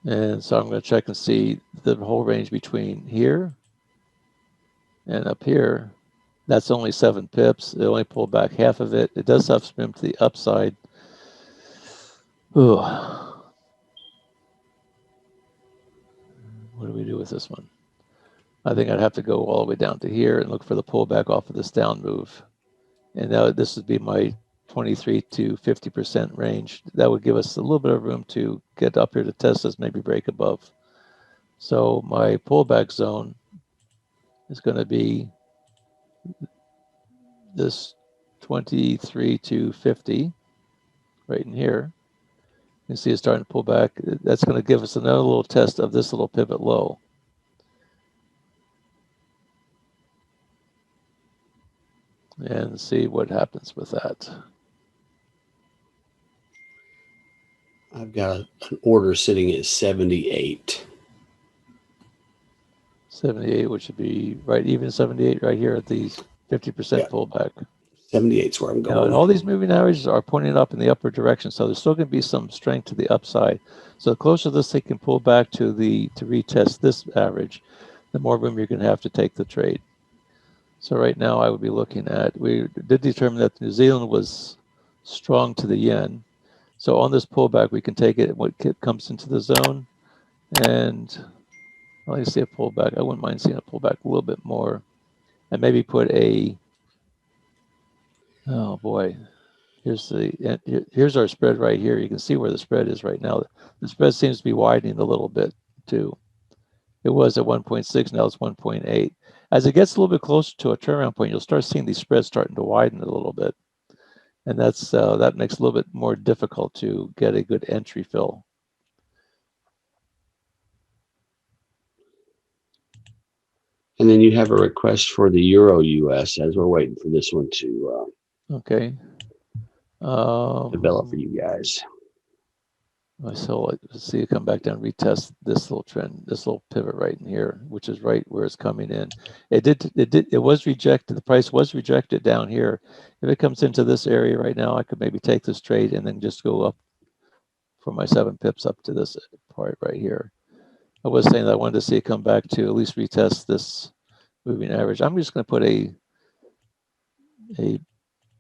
And so I'm going to check and see the whole range between here and up here. That's only 7 pips. It only pulled back half of it. It does have swim to the upside. Ooh. What do we do with this one? I think I'd have to go all the way down to here and look for the pullback off of this down move. And now this would be my 23 to 50% range. That would give us a little bit of room to get up here to test this, maybe break above. So my pullback zone is going to be this 23 to 50 right in here. You can see it's starting to pull back. That's going to give us another little test of this little pivot low. And see what happens with that. I've got an order sitting at 78. 78, which would be right even 78 right here at the 50% pullback. 78 is where I'm And going. all these moving averages are pointing up in the upward direction, so there's still going to be some strength to the upside. So the closer this thing can pull back to retest this average, the more room you're going to have to take the trade. So right now I would be looking at, we did determine that New Zealand was strong to the yen. So on this pullback, we can take it when it comes into the zone, and I like to see a pullback. I wouldn't mind seeing a pullback a little bit more, and maybe put a, oh boy, here's our spread right here. You can see where the spread is right now. The spread seems to be widening a little bit too. It was at 1.6, now it's 1.8. As it gets a little bit closer to a turnaround point, you'll start seeing these spreads starting to widen a little bit. And that makes it a little bit more difficult to get a good entry fill. And then you have a request for the Euro US as we're waiting for this one to Okay. develop for you guys. So let's see it come back down, retest this little trend, this little pivot right in here, which is right where it's coming in. It was rejected. The price was rejected down here. If it comes into this area right now, I could maybe take this trade and then just go up for my 7 pips up to this part right here. I was saying that I wanted to see it come back to at least retest this moving average. I'm just going to put a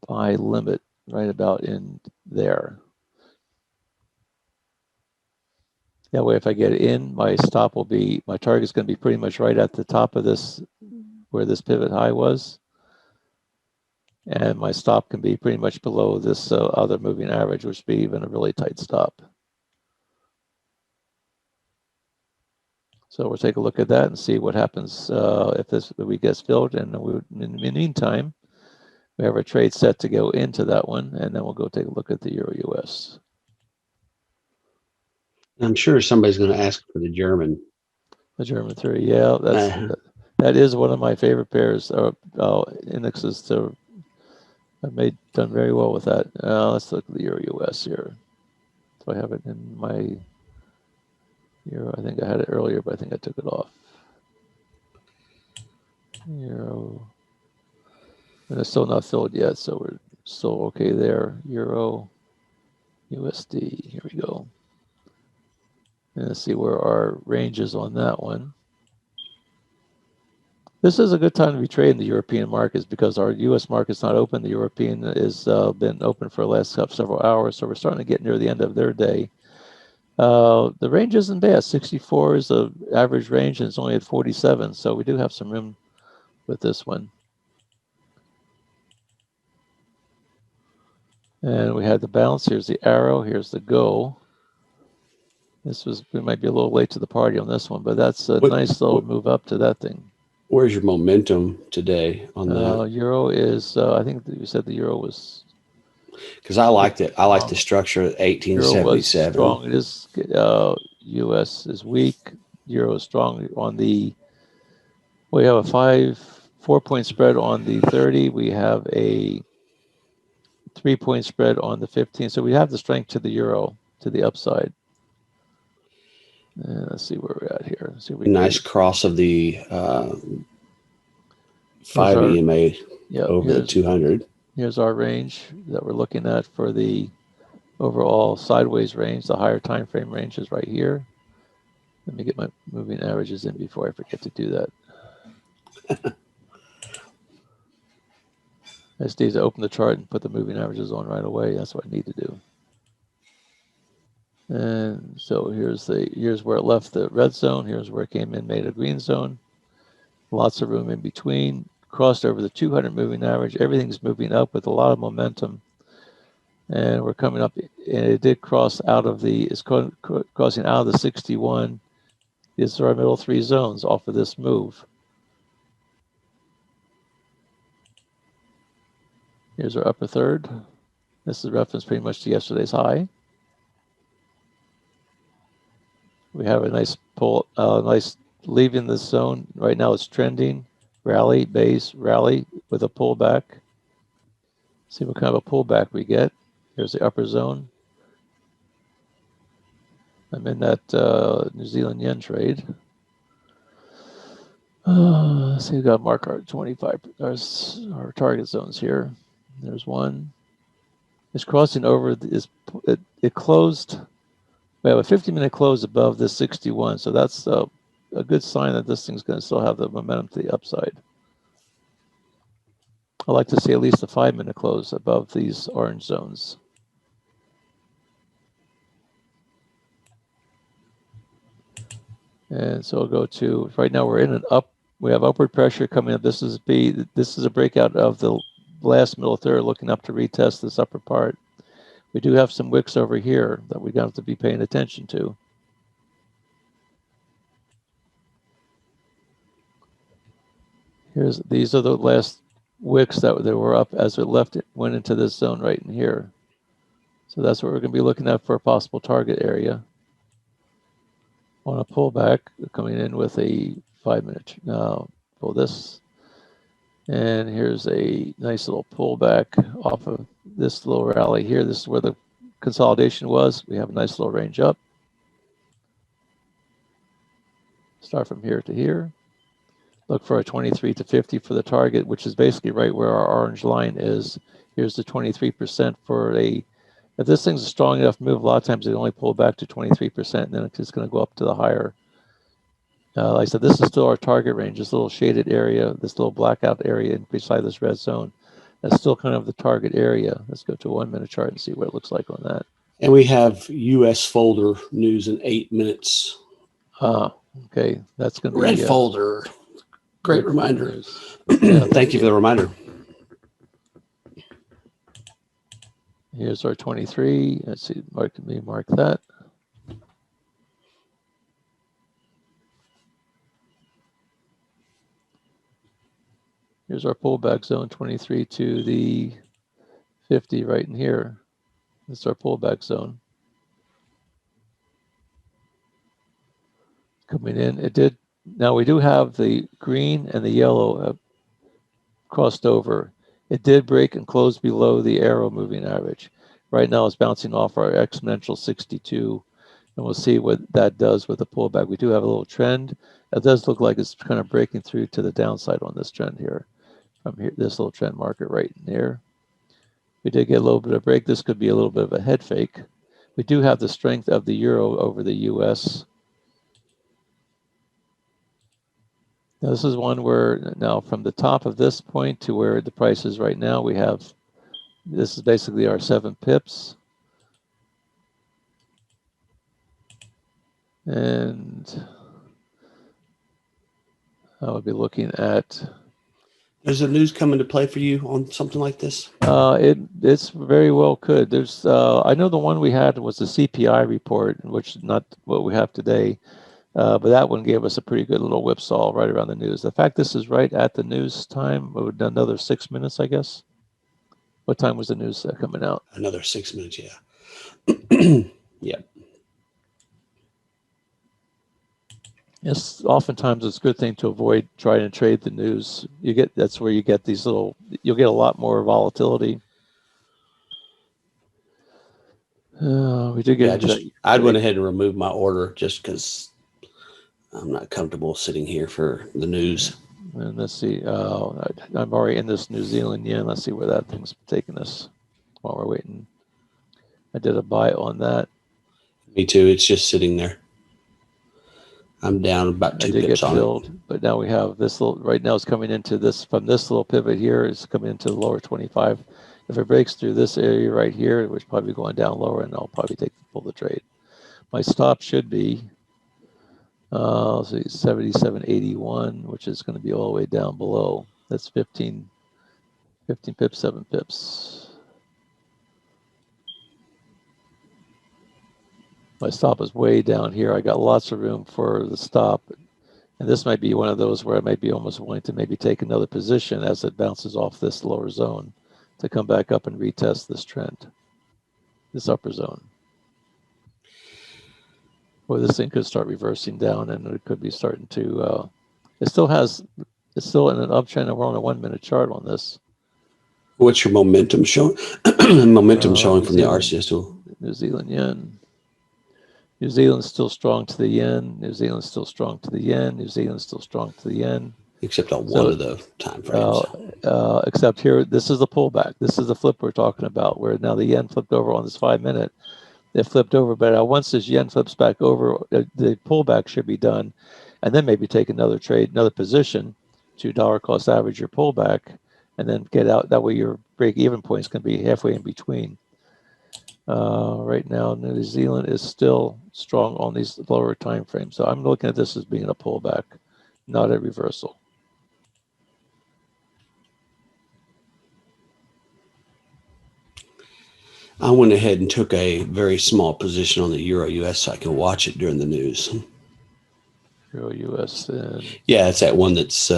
buy limit right about in there. That way, if I get in, my stop will be, my target is going to be pretty much right at the top of this, where this pivot high was. And my stop can be pretty much below this other moving average, which would be even a really tight stop. So we'll take a look at that and see what happens if this week gets filled. And in the meantime, we have our trade set to go into that one, and then we'll go take a look at the Euro US. I'm sure somebody's going to ask for the German. The German 3, yeah, that is one of my favorite pairs indexes. To I've done very well with that. Let's look at the Euro US here. So I have it in my Euro. I think I had it earlier, but I think I took it off. Euro. And it's still not filled yet, so we're still okay there. Euro USD. Here we go. And let's see where our range is on that one. This is a good time to be trading the European markets because our U.S. market's not open. The European has been open for the last several hours, so we're starting to get near the end of their day. The range isn't bad. 64 is the average range, and it's only at 47, so we do have some room with this one. And we had the bounce. Here's the arrow. Here's the go. We might be a little late to the party on this one, but that's a nice little move up to that thing. Where's your momentum today on that? Euro is, I think you said the euro was. Because I liked it. I like the structure at 1877. Euro was strong. It is, US is weak. Euro is strong on the, we have a 4-point spread on the 30. We have a 3-point spread on the 15. So we have the strength to the euro, to the upside. And let's see where we're at here. See if we nice cross of the 5 EMA over the 200. Here's our range that we're looking at for the overall sideways range. The higher time frame range is right here. Let me get my moving averages in before I forget to do that. I just need to open the chart and put the moving averages on right away. That's what I need to do. And so here's where it left the red zone. Here's where it came in, made a green zone. Lots of room in between. Crossed over the 200 moving average. Everything's moving up with a lot of momentum. And we're coming up, and it did cross out of crossing out of the 61. These are our middle 3 zones off of this move. Here's our upper third. This is reference pretty much to yesterday's high. We have a nice pull, nice leaving this zone. Right now it's trending, rally, base, rally with a pullback. See what kind of a pullback we get. Here's the upper zone. I'm in that New Zealand yen trade. Let's see, we've got to mark our 25, our target zones here. There's one. It's crossing over. It closed. We have a 50-minute close above this 61, so that's a good sign that this thing's going to still have the momentum to the upside. I like to see at least a 5-minute close above these orange zones. And so we'll go to, right now we're in an up, we have upward pressure coming up. This is a breakout of the last middle third, looking up to retest this upper part. We do have some wicks over here that we're going to have to be paying attention to. These are the last wicks that were up as it went into this zone right in here. So that's what we're going to be looking at for a possible target area. On a pullback, coming in with a 5-minute. Now, pull this. And here's a nice little pullback off of this little rally here. This is where the consolidation was. We have a nice little range up. Start from here to here. Look for a 23 to 50 for the target, which is basically right where our orange line is. Here's the 23% for a, if this thing's a strong enough move, a lot of times they only pull back to 23%, and then it's just going to go up to the higher. Like I said, this is still our target range, this little shaded area, this little blackout area beside this red zone. That's still kind of the target area. Let's go to a 1-minute chart and see what it looks like on that. And we have U.S. folder news in 8 minutes. Okay, that's going to be red folder. Great reminder. Yeah, thank you for the reminder. Here's our 23. Let's see, mark that. Here's our pullback zone, 23 to the 50 right in here. This is our pullback zone. Coming in, it did. Now we do have the green and the yellow crossed over. It did break and close below the arrow moving average. Right now it's bouncing off our exponential 62, and we'll see what that does with the pullback. We do have a little trend. It does look like it's kind of breaking through to the downside on this trend here. From here, this little trend marker right in there. We did get a little bit of break. This could be a little bit of a head fake. We do have the strength of the euro over the US. Now this is one where, now from the top of this point to where the price is right now, we have, this is basically our 7 pips. And I would be looking at, Does the news come into play for you on something like this? It's very well could. There's I know the one we had was the CPI report, which is not what we have today, but that one gave us a pretty good little whipsaw right around the news. The fact this is right at the news time, it would another 6 minutes, I guess. What time was the news coming out? Another 6 minutes, yeah. Yeah. Yes, oftentimes it's a good thing to avoid trying to trade the news. That's where you get these little, you'll get a lot more volatility. We did get I'd went ahead and removed my order just because I'm not comfortable sitting here for the news. And let's see, I'm already in this New Zealand yen. Let's see where that thing's taking us while we're waiting. I did a buy on that. Me too. It's just sitting there. I'm down about 2 pips on it. But now we have this little, right now it's coming into this, from this little pivot here, it's coming into the lower 25. If it breaks through this area right here, which probably going down lower, and I'll probably pull the trade. My stop should be, let's see, 77.81, which is going to be all the way down below. That's 15 pips, 7 pips. My stop is way down here. I got lots of room for the stop. And this might be one of those where I might be almost wanting to maybe take another position as it bounces off this lower zone to come back up and retest this trend, this upper zone. Or this thing could start reversing down, and it could be starting to, it's still in an uptrend, and we're on a 1-minute chart on this. What's your momentum showing? Momentum showing from the RCS tool. New Zealand yen. New Zealand's still strong to the yen. New Zealand's still strong to the yen. New Zealand's still strong to the yen. except on So, one of the time frames. Except here, this is the pullback. This is the flip we're talking about, where now the yen flipped over on this 5 minute. It flipped over, but once this yen flips back over, the pullback should be done, and then maybe take another trade, another position to dollar cost average your pullback, and then get out. That way your break-even points can be halfway in between. Right now, New Zealand is still strong on these lower time frames. So I'm looking at this as being a pullback, not a reversal. I went ahead and took a very small position on the Euro US so I can watch it during the news. Euro US. Yeah, it's that one that's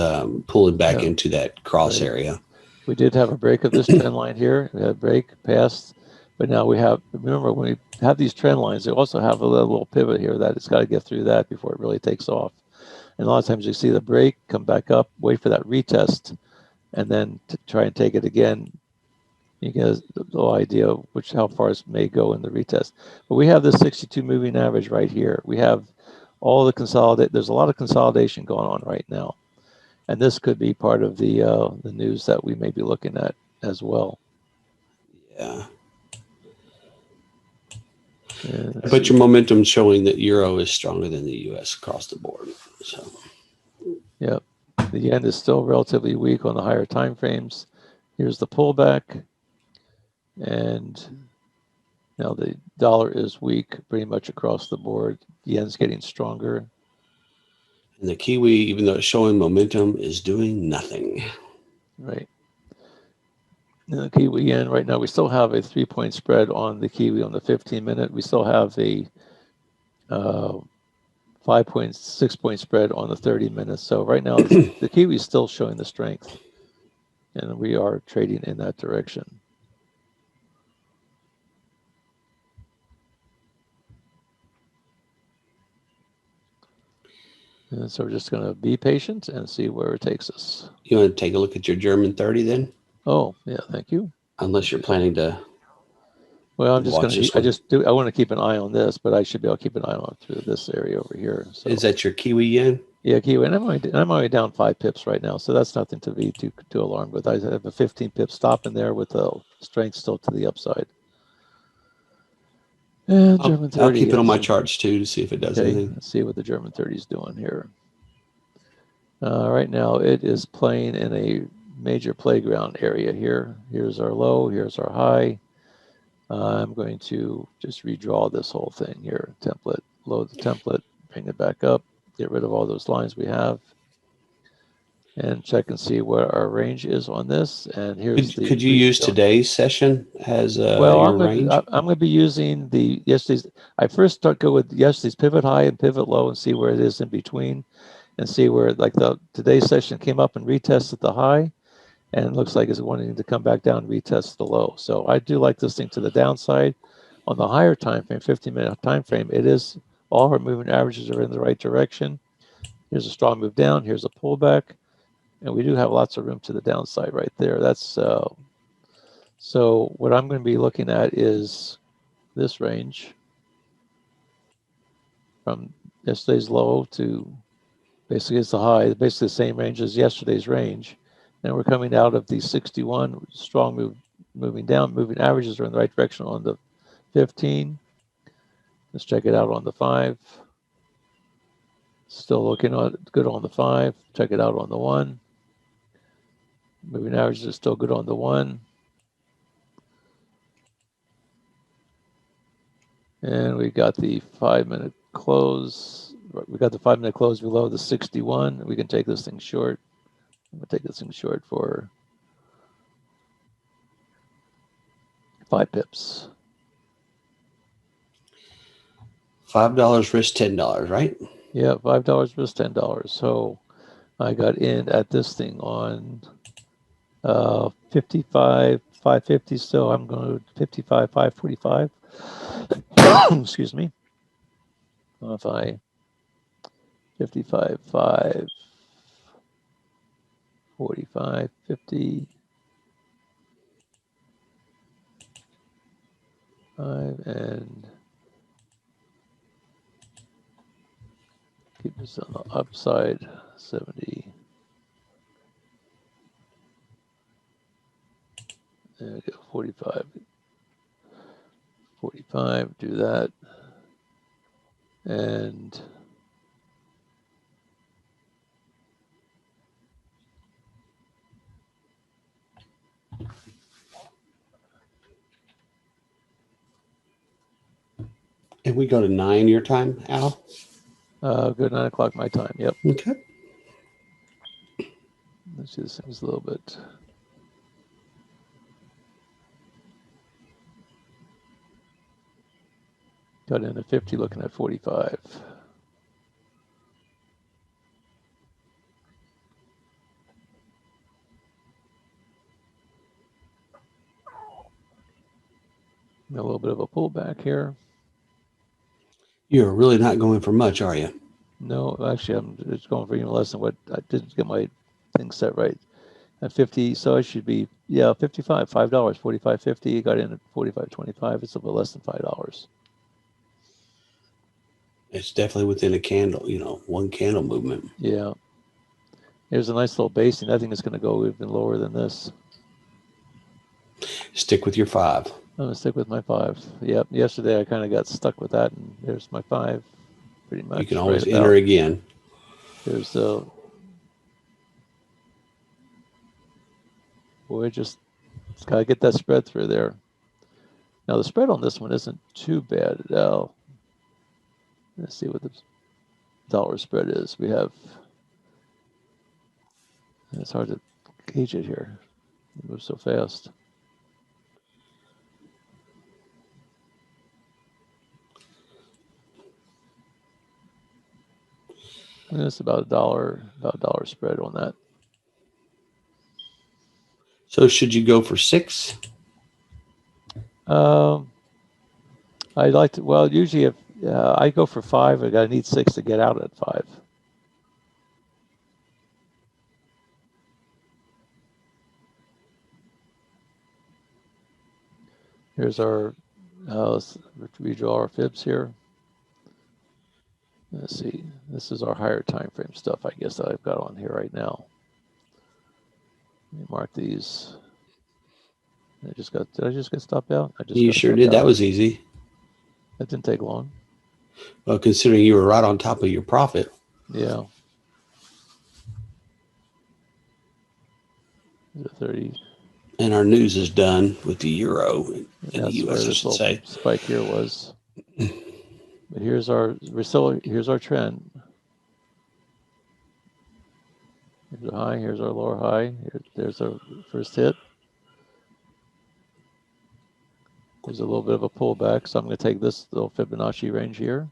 pulling back Yeah, into that cross right. area. We did have a break of this trend line here. We had a break past, but now we have, remember when we have these trend lines, they also have a little pivot here that it's got to get through that before it really takes off. And a lot of times you see the break, come back up, wait for that retest, and then to try and take it again. You get a little idea of how far it may go in the retest. But we have this 62 moving average right here. We have all the consolidate. There's a lot of consolidation going on right now, and this could be part of the news that we may be looking at as well. Yeah. But your momentum showing that Euro is stronger than the US across the board. So. Yep. The yen is still relatively weak on the higher time frames. Here's the pullback. And now the dollar is weak pretty much across the board. The yen's getting stronger. And the Kiwi, even though it's showing momentum, is doing nothing. Right. And the Kiwi yen right now, we still have a 3-point spread on the Kiwi on the 15 minute. We still have a 5.6-point spread on the 30 minutes. So right now, the Kiwi is still showing the strength, and we are trading in that direction. And so we're just going to be patient and see where it takes us. You want to take a look at your German 30 then? Oh, yeah, thank you. Unless you're planning to. Well, I'm just going to, I want to keep an eye on this, but I should be able to keep an eye on through this area over here. So. Is that your Kiwi yen? Yeah, Kiwi, and I'm only down 5 pips right now, so that's nothing to be too alarmed with. I have a 15 pip stop in there with the strength still to the upside. And German 30. I'll keep it on my charts too to see if it does anything. Let's see what the German 30 is doing here. Right now, it is playing in a major playground area here. Here's our low, here's our high. I'm going to just redraw this whole thing here. Template, load the template, bring it back up, get rid of all those lines we have, and check and see what our range is on this. And here's could you use today's session as your range? I'm going to be using the yesterday's. I first go with yesterday's pivot high and pivot low and see where it is in between, and see where like today's session came up and retested the high, and it looks like it's wanting to come back down and retest the low. So I do like this thing to the downside. On the higher time frame, 15-minute time frame, it is all our moving averages are in the right direction. Here's a strong move down. Here's a pullback. And we do have lots of room to the downside right there. That's so what I'm going to be looking at is this range from yesterday's low to basically it's the high, basically the same range as yesterday's range. And we're coming out of the 61 strong move, moving down, moving averages are in the right direction on the 15. Let's check it out on the 5. Still looking good on the 5. Check it out on the 1. Moving averages are still good on the 1. And we got the 5-minute close. We got the 5-minute close below the 61. We can take this thing short. I'm going to take this thing short for 5 pips. $5 risk $10, right? Yeah, $5 risk $10. So I got in at this thing on 55, 550. So I'm going to 55, 545. Excuse me. If I 55, 5, 45, 50, 5, and keep this on the upside, 70. There we go, 45. 45, do that. And we go to 9 your time, Al? good 9 o'clock my time. Yep. Okay. Let's see this thing's a little bit. Got in at 50, looking at 45. A little bit of a pullback here. You're really not going for much, are you? No, actually, I'm just going for even less than what I didn't get my thing set right at 50. So I should be, yeah, 55, $5, 45.50. Got in at 45.25. It's a bit less than $5. It's definitely within a candle, one candle movement. Yeah. Here's a nice little basing. I think it's going to go even lower than this. Stick with your 5. I'm going to stick with my 5. Yep. Yesterday I kind of got stuck with that, and there's my 5 pretty much. You can always right enter again. There's the boy, just got to get that spread through there. Now the spread on this one isn't too bad at all. Let's see what the dollar spread is. We have, it's hard to gauge it here. It moves so fast. And it's about a dollar spread on that. So should you go for 6? I'd like to, well, usually if I go for 5, I need 6 to get out at 5. Here's our, let's redraw our fibs here. Let's see, this is our higher time frame stuff, I guess, that I've got on here right now. Let me mark these. Did I just get stopped out? You sure did. That was easy. That didn't take long. Well, considering you were right on top of your profit. Yeah. 30. And our news is done with the euro and the US, I should say. Spike here was. But here's our trend. Here's a high, here's our lower high. There's our first hit. There's a little bit of a pullback, so I'm going to take this little Fibonacci range here.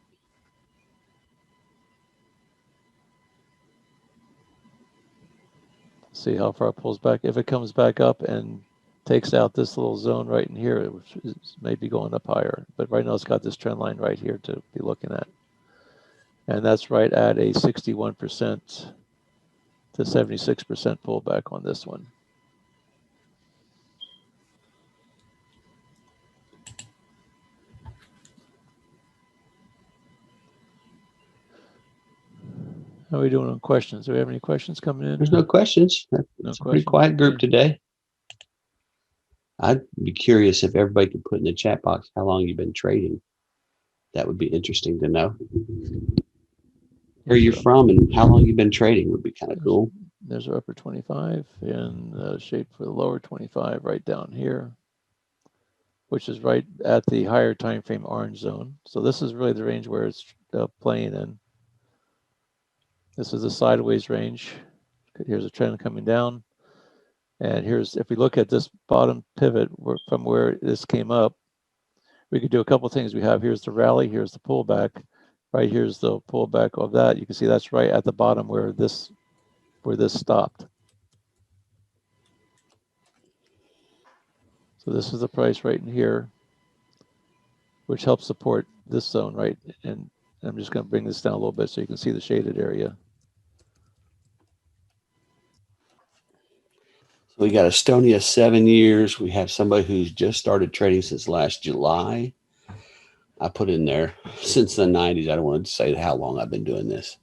See how far it pulls back. If it comes back up and takes out this little zone right in here, which is maybe going up higher. But right now it's got this trend line right here to be looking at. And that's right at a 61% to 76% pullback on this one. How are we doing on questions? Do we have any questions coming in? There's no questions. It's a pretty quiet group today. I'd be curious if everybody could put in the chat box how long you've been trading. That would be interesting to know. Where you're from and how long you've been trading would be kind of cool. There's our upper 25 and shape for the lower 25 right down here, which is right at the higher time frame orange zone. So this is really the range where it's playing in. This is a sideways range. Here's a trend coming down. And here's, if we look at this bottom pivot from where this came up, we could do a couple of things. We have, here's the rally, here's the pullback. Right here's the pullback of that. You can see that's right at the bottom where this stopped. So this is the price right in here, which helps support this zone, right? And I'm just going to bring this down a little bit so you can see the shaded area. So we got Estonia 7 years. We have somebody who's just started trading since last July. I put in there since the 90s. I don't want to say how long I've been doing this.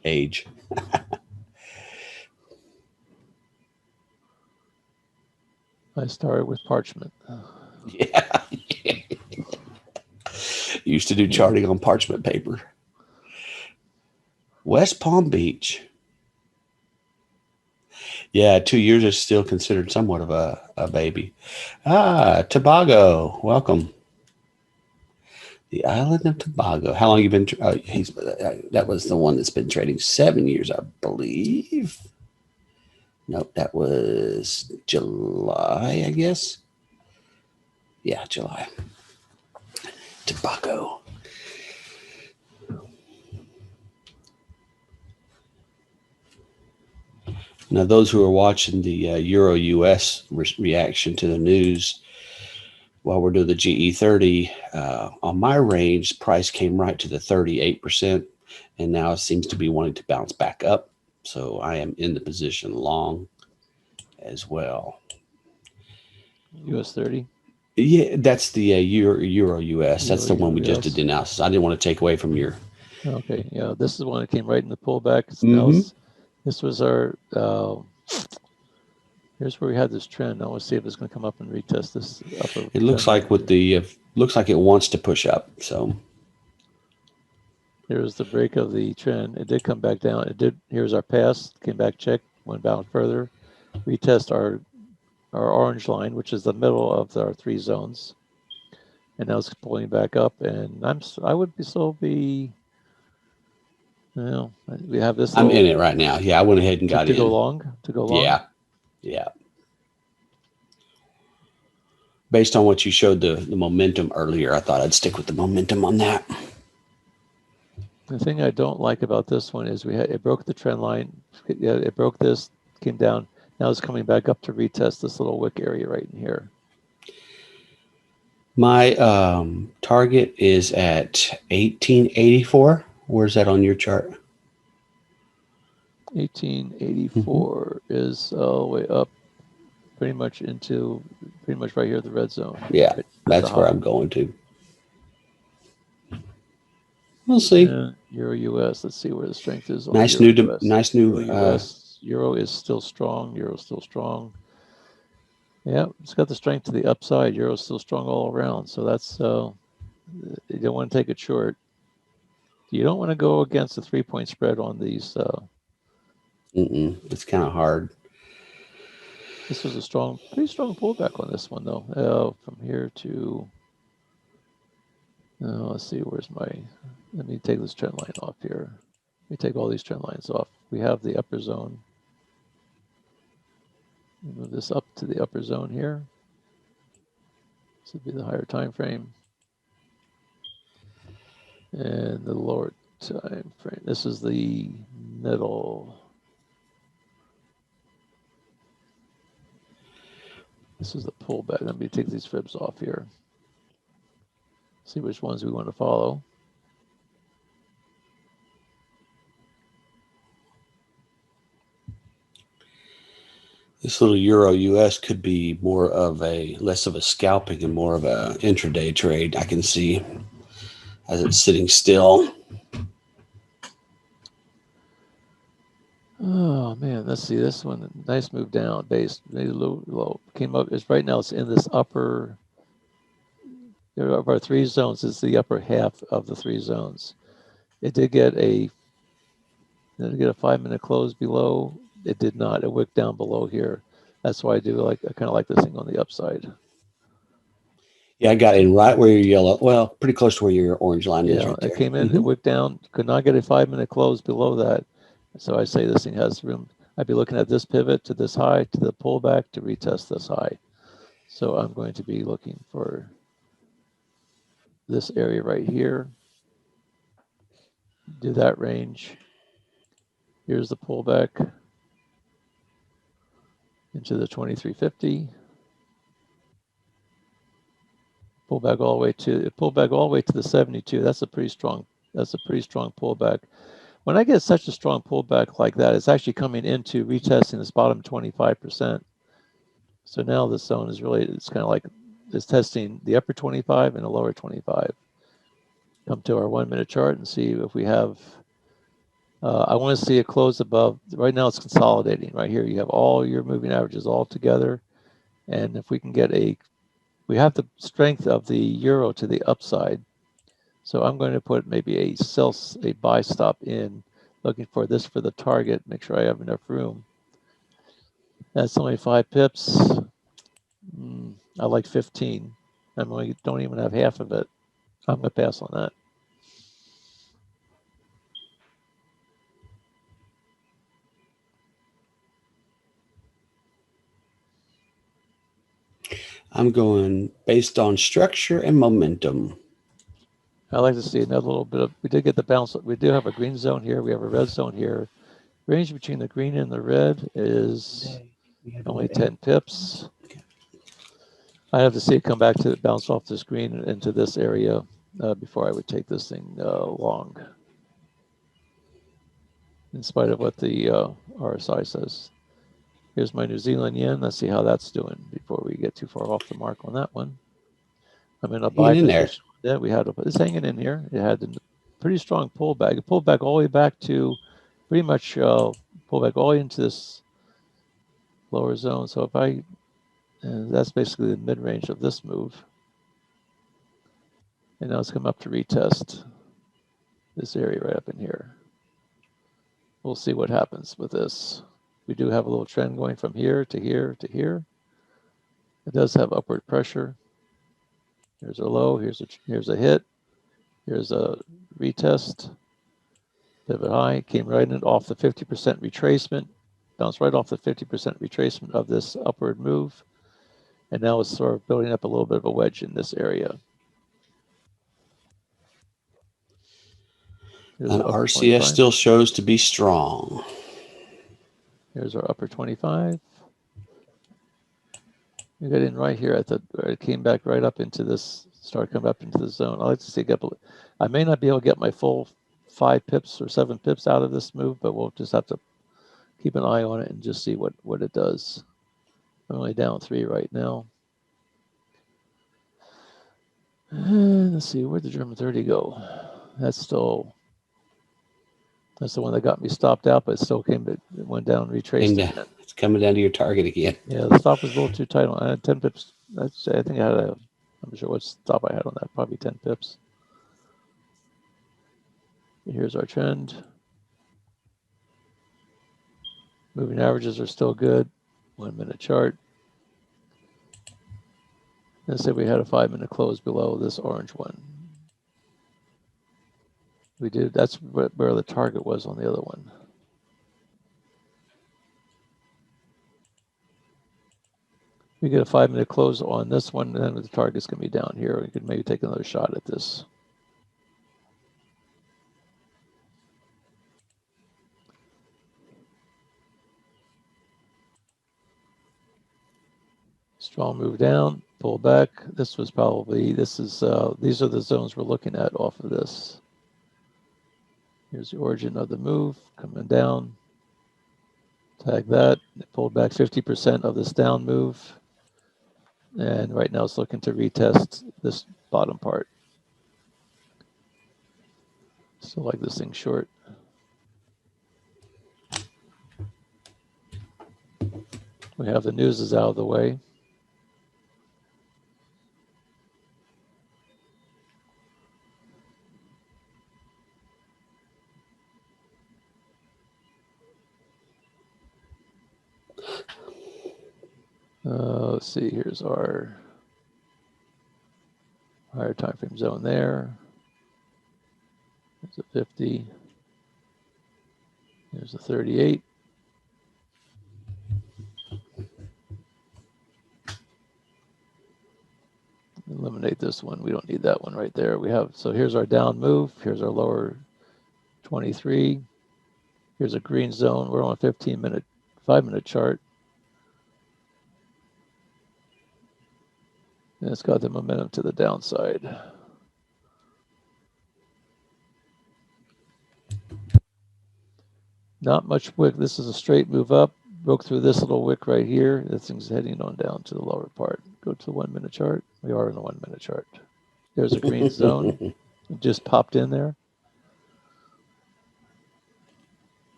Age. I started with parchment. Yeah. Used to do charting on parchment paper. West Palm Beach. Yeah, 2 years is still considered somewhat of a baby. Tobago. Welcome. The island of Tobago. How long you been? That was the one that's been trading 7 years, I believe. Nope, that was July, I guess. Yeah, July. Tobago. Now, those who are watching the Euro US reaction to the news while we're doing the GE30, on my range, price came right to the 38%, and now it seems to be wanting to bounce back up. So I am in the position long as well. US 30. Yeah, that's the Euro US. That's the one we just US. did analysis. I didn't want to take away from your. Okay, yeah, this is one that came right in the pullback. Mhm. This was our. Here's where we had this trend. I want to see if it's going to come up and retest this upper. It looks like with the looks like it wants to push up. So here's the break of the trend. It did come back down. It did. Here's our pass. Came back, check, went down further. Retest our orange line, which is the middle of our three zones, and now it's pulling back up. And I would still be. You know, we have this. I'm in it right now. Yeah, I went ahead and got to in. go long. To go long. Yeah. Based on what you showed the momentum earlier, I thought I'd stick with the momentum on that. The thing I don't like about this one is it broke the trend line. It broke this, came down. Now it's coming back up to retest this little wick area right in here. My target is at 1884. Where's that on your chart? 1884 is all the way up, pretty much right here, the red zone. Yeah, right, that's where I'm going to. We'll see. Euro US. Let's see where the strength is. Nice new. Euro US. Euro is still strong. Euro's still strong. Yeah, it's got the strength to the upside. Euro's still strong all around. So that's you don't want to take it short. You don't want to go against the 3-point spread on these. It's kind of hard. This was pretty strong pullback on this one though. From here to. Let's see. Let me take this trend line off here. Let me take all these trend lines off. We have the upper zone. Move this up to the upper zone here. This would be the higher time frame. And the lower time frame. This is the middle. This is the pullback. Let me take these fibs off here. See which ones we want to follow. This little Euro US could be less of a scalping and more of a intraday trade. I can see as it's sitting still. Oh man, let's see this one. Nice move down, base, maybe low. Came up. It's right now. It's in this upper. Of our three zones, it's the upper half of the three zones. It did get a 5-minute close below. It did not. It wicked down below here. That's why I kind of like this thing on the upside. Yeah, I got in right where your yellow. Well, pretty close to where your orange line is. Yeah, right there. It came in. It wicked down. Could not get a 5-minute close below that. So I say this thing has room. I'd be looking at this pivot to this high, to the pullback, to retest this high. So I'm going to be looking for this area right here. Do that range. Here's the pullback into the 2350. Pull back all the way to the 72. That's a pretty strong pullback. When I get such a strong pullback like that, it's actually coming into retesting this bottom 25%. So now this zone is it's kind of like it's testing the upper 25 and the lower 25. Come to our 1-minute chart and see if we have. I want to see it close above. Right now it's consolidating. Right here you have all your moving averages all together, And if we can get we have the strength of the euro to the upside. So I'm going to put maybe a buy stop in, looking for this for the target, make sure I have enough room. That's only 5 pips. I like 15. Don't even have half of it. I'm going to pass on that. I'm going based on structure and momentum. I like to see another little bit of, we did get the bounce. We do have a green zone here. We have a red zone here. Range between the green and the red is only 10 pips. I have to see it come back to bounce off the screen into this area before I would take this thing long. In spite of what the RSI says. Here's my New Zealand yen. Let's see how that's doing before we get too far off the mark on that one. I'm in a buy position. Yeah, it's hanging in here. It had a pretty strong pullback. It pulled back all the way back to pretty much pull back all the way into this lower zone. So if that's basically the mid-range of this move. And now it's come up to retest this area right up in here. We'll see what happens with this. We do have a little trend going from here to here to here. It does have upward pressure. Here's a low, here's a hit, here's a retest, pivot high, came right in off the 50% retracement, bounced right off the 50% retracement of this upward move, and now it's sort of building up a little bit of a wedge in this area. And RCS still shows to be strong. Here's our upper 25. We got in right here it came back right up into this, started coming up into the zone. I like to see I may not be able to get my full 5 pips or 7 pips out of this move, but we'll just have to keep an eye on it and just see what it does. I'm only down 3 right now. And let's see, where'd the German 30 go? That's the one that got me stopped out, but it went down, retraced again. It's coming down to your target again. Yeah, the stop was a little too tight on. I had 10 pips. I think I had I'm not sure what stop I had on that. Probably 10 pips. Here's our trend. Moving averages are still good. 1 minute chart. Let's say we had a 5-minute close below this orange one. We did. That's where the target was on the other one. We get a 5-minute close on this one, and then the target's going to be down here. We could maybe take another shot at this. Strong move down, pull back. These are the zones we're looking at off of this. Here's the origin of the move, coming down. Tag that, it pulled back 50% of this down move. And right now it's looking to retest this bottom part. Still like this thing short. We have the news is out of the way. Let's see, here's our higher time frame zone there. There's a 50. There's a 38. Eliminate this one. We don't need that one right there. So here's our down move. Here's our lower 23. Here's a green zone. We're on a 5-minute chart. And it's got the momentum to the downside. Not much wick. This is a straight move up. Broke through this little wick right here. This thing's heading on down to the lower part. Go to the 1-minute chart. We are in the 1-minute chart. There's a green zone. It just popped in there.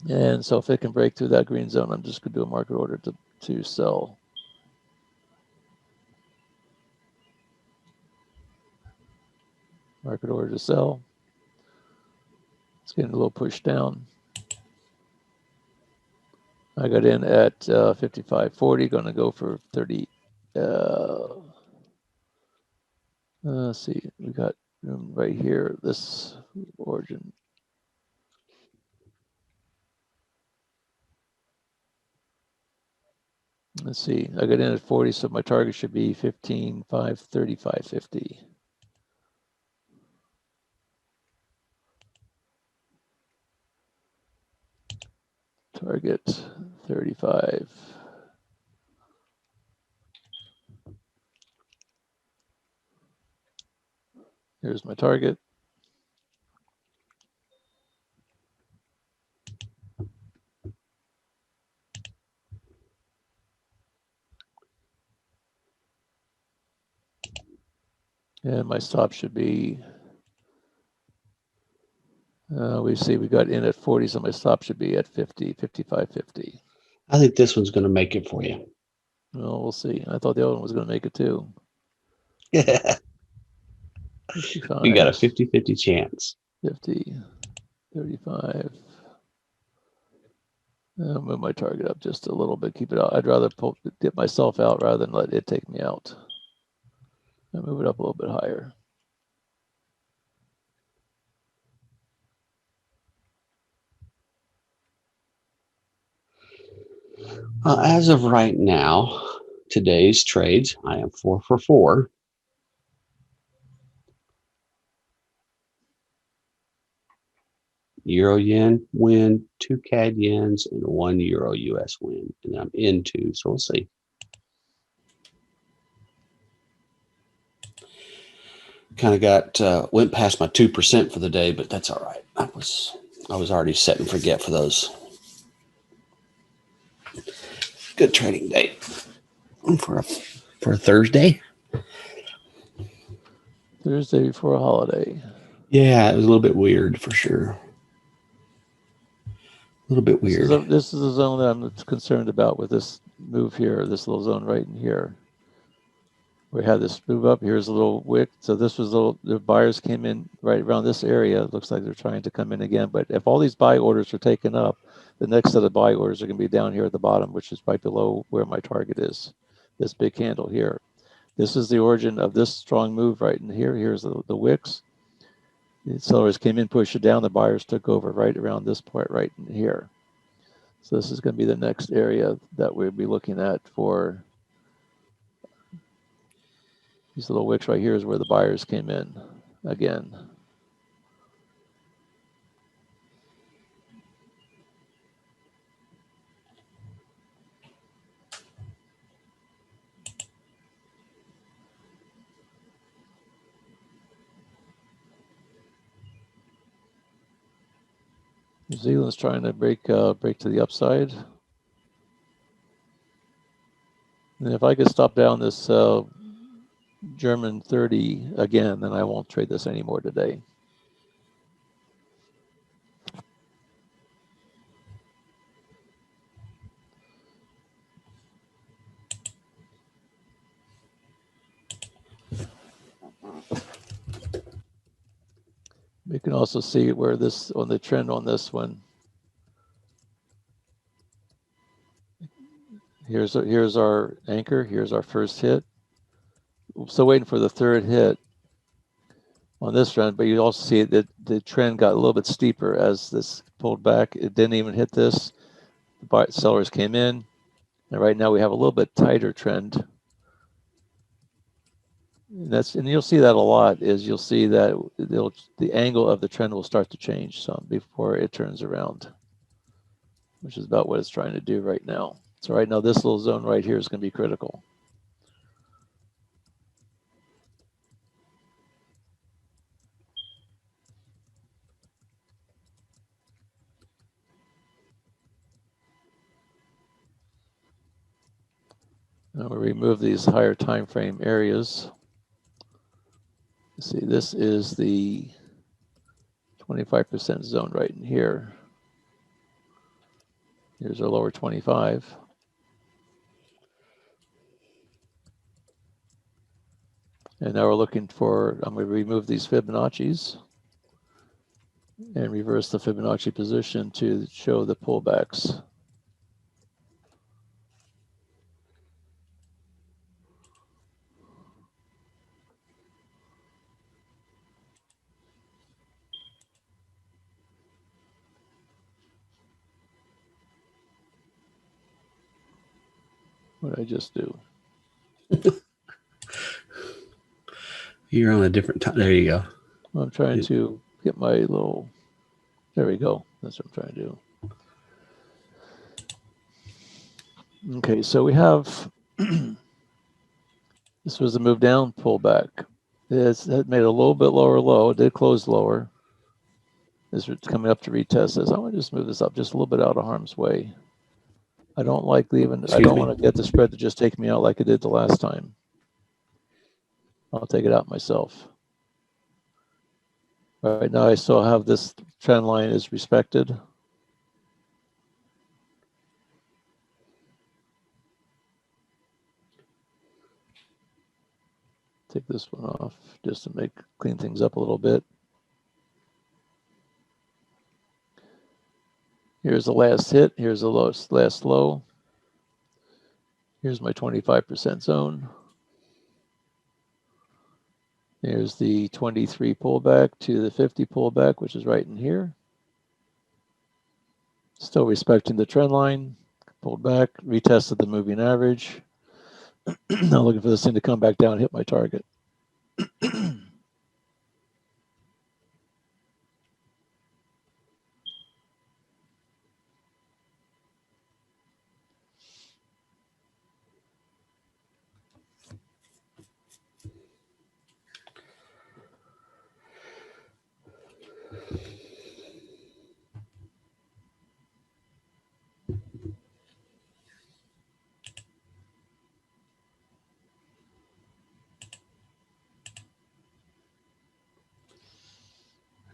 And so if it can break through that green zone, I'm just going to do a market order to sell. Market order to sell. It's getting a little pushed down. I got in at 55.40, going to go for 30. Let's see, we got room right here, this origin. Let's see, I got in at 40, so my target should be 15.5, 35.50. Target 35. Here's my target. And my stop should be, we see we got in at 40, so my stop should be at 50, 55.50. I think this one's going to make it for you. Well, we'll see. I thought the other one was going to make it too. Yeah. 55, You got a 50-50 chance. 50, 35. I'll move my target up just a little bit. Keep it out. I'd rather get myself out rather than let it take me out. I move it up a little bit higher. As of right now, today's trades, I am 4 for 4. Euro yen win, 2 CAD yens, and 1 Euro US win. And I'm in 2, so we'll see. Kind of got went past my 2% for the day, but that's all right. I was already set and forget for those. Good trading day for a Thursday. Thursday before a holiday. Yeah, it was a little bit weird for sure. A little bit weird. This is a zone that I'm concerned about with this move here, this little zone right in here. We had this move up. Here's a little wick. So this was the buyers came in right around this area. It looks like they're trying to come in again. But if all these buy orders are taken up, the next set of buy orders are going to be down here at the bottom, which is right below where my target is. This big candle here. This is the origin of this strong move right in here. Here's the wicks. The sellers came in, pushed it down. The buyers took over right around this point right in here. So this is going to be the next area that we'll be looking at for. These little wicks right here is where the buyers came in again. New Zealand's trying to break to the upside. And if I could stop down this German 30 again, then I won't trade this anymore today. We can also see where this on the trend on this one. Here's our anchor. Here's our first hit. So waiting for the third hit on this trend, but you also see that the trend got a little bit steeper as this pulled back. It didn't even hit this. The sellers came in, and right now we have a little bit tighter trend. And you'll see that a lot. Is you'll see that the angle of the trend will start to change some before it turns around, which is about what it's trying to do right now. So right now, this little zone right here is going to be critical. Now we remove these higher time frame areas. See, this is the 25% zone right in here. Here's our lower 25. And now we're looking for, I'm going to remove these Fibonacci's and reverse the Fibonacci position to show the pullbacks. What did I just do? You're on a different time. There you go. I'm trying to get my little, there we go. That's what I'm trying to do. Okay, so we have, this was the move down, pullback. It made a little bit lower low. It did close lower. This is coming up to retest this. I want to just move this up just a little bit out of harm's way. I don't like leaving. I don't want to get the spread to just take me out like it did the last time. I'll take it out myself. All right, now I still have this trend line is respected. Take this one off just to clean things up a little bit. Here's the last hit. Here's the last low. Here's my 25% zone. Here's the 23 pullback to the 50 pullback, which is right in here. Still respecting the trend line. Pulled back, retested the moving average. Now looking for this thing to come back down and hit my target.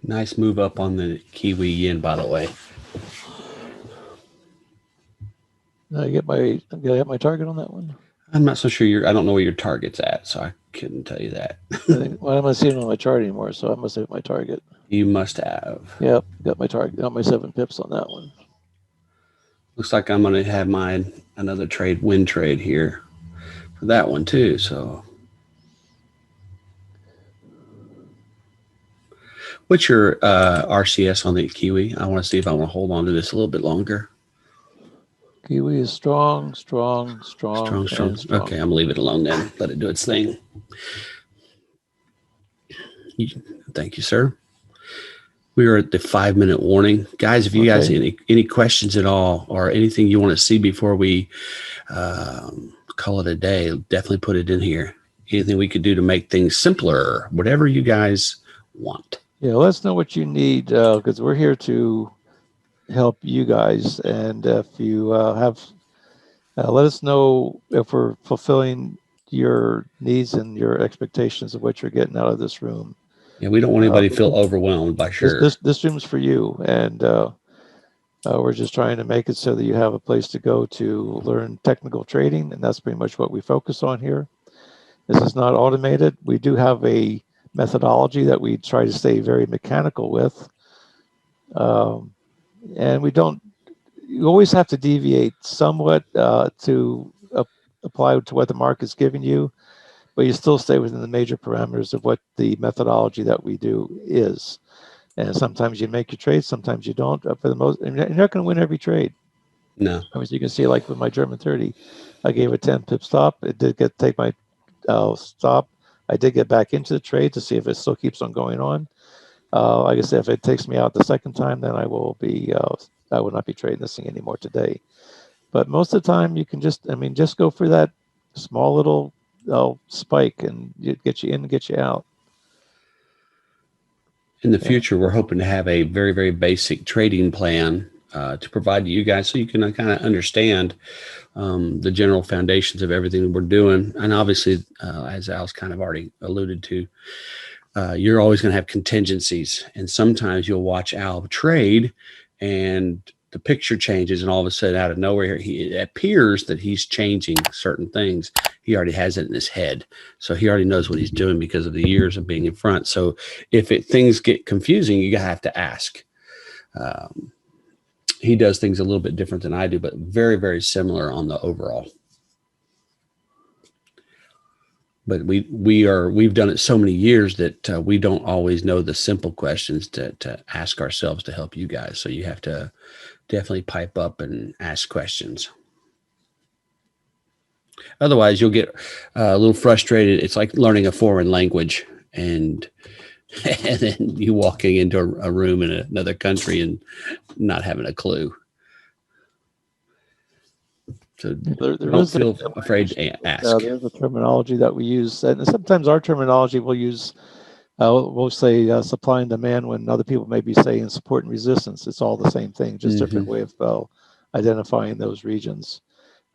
Nice move up on the Kiwi yen, by the way. Did I get my target on that one? I'm not so sure I don't know where your target's at, so I couldn't tell you that. Well, I'm not seeing it on my chart anymore, so I must have hit my target. You must have. Yep, got my target. Got my 7 pips on that one. Looks like I'm going to have another win trade here for that one too. So, what's your RCS on the Kiwi? I want to see if I want to hold on to this a little bit longer. Kiwi is strong. Okay, I'm going to leave it alone then. Let it do its thing. Thank you, sir. We are at the 5-minute warning. Guys, if you guys have any questions at all or anything you want to see before we call it a day, definitely put it in here. Anything we could do to make things simpler, whatever you guys want. Yeah, let us know what you need because we're here to help you guys. And if you have, let us know if we're fulfilling your needs and your expectations of what you're getting out of this room. Yeah, we don't want anybody to feel overwhelmed by sure. This room's for you, and we're just trying to make it so that you have a place to go to learn technical trading, and that's pretty much what we focus on here. This is not automated. We do have a methodology that we try to stay very mechanical with, and you always have to deviate somewhat to apply to what the market's giving you, but you still stay within the major parameters of what the methodology that we do is. And sometimes you make your trades, sometimes you don't. For the most, and you're not going to win every trade. No. I mean, you can see, like with my German 30, I gave a 10 pip stop. It did take my stop. I did get back into the trade to see if it still keeps on going on. Like I said, if it takes me out the second time, then I will not be trading this thing anymore today. But most of the time, you can just go for that small little spike and get you in and get you out. In the future, we're hoping to have a very, very basic trading plan to provide to you guys so you can kind of understand the general foundations of everything that we're doing. And obviously, as Al's kind of already alluded to, you're always going to have contingencies. And sometimes you'll watch Al trade and the picture changes, and all of a sudden, out of nowhere, it appears that he's changing certain things. He already has it in his head, so he already knows what he's doing because of the years of being in front. So if things get confusing, you have to ask. He does things a little bit different than I do, but very, very similar on the overall. But we've done it so many years that we don't always know the simple questions to ask ourselves to help you guys. So you have to definitely pipe up and ask questions. Otherwise, you'll get a little frustrated. It's like learning a foreign language, and then you walking into a room in another country and not having a clue. So don't feel afraid to ask. There's a terminology that we use, and sometimes our terminology we'll use. We'll say supply and demand when other people may be saying support and resistance. It's all the same thing, just different way of identifying those regions.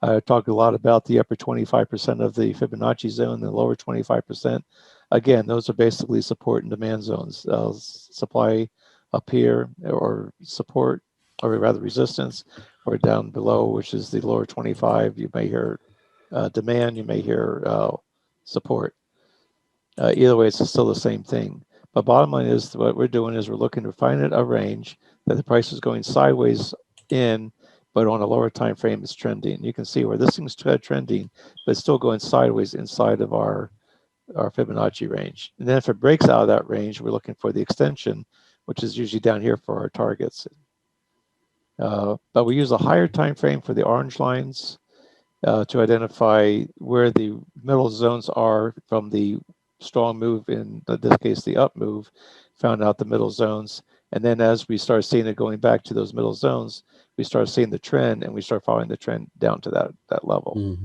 I talked a lot about the upper 25% of the Fibonacci zone, the lower 25%. Again, those are basically support and demand zones. Supply up here, or support, or rather resistance, or down below, which is the lower 25. You may hear demand, you may hear support. Either way, it's still the same thing. But bottom line is, what we're doing is we're looking to find a range that the price is going sideways in, but on a lower time frame, it's trending. You can see where this thing's trending, but it's still going sideways inside of our Fibonacci range. And then if it breaks out of that range, we're looking for the extension, which is usually down here for our targets. But we use a higher time frame for the orange lines to identify where the middle zones are from the strong move, in this case the up move, found out the middle zones. And then as we start seeing it going back to those middle zones, we start seeing the trend, and we start following the trend down to that level.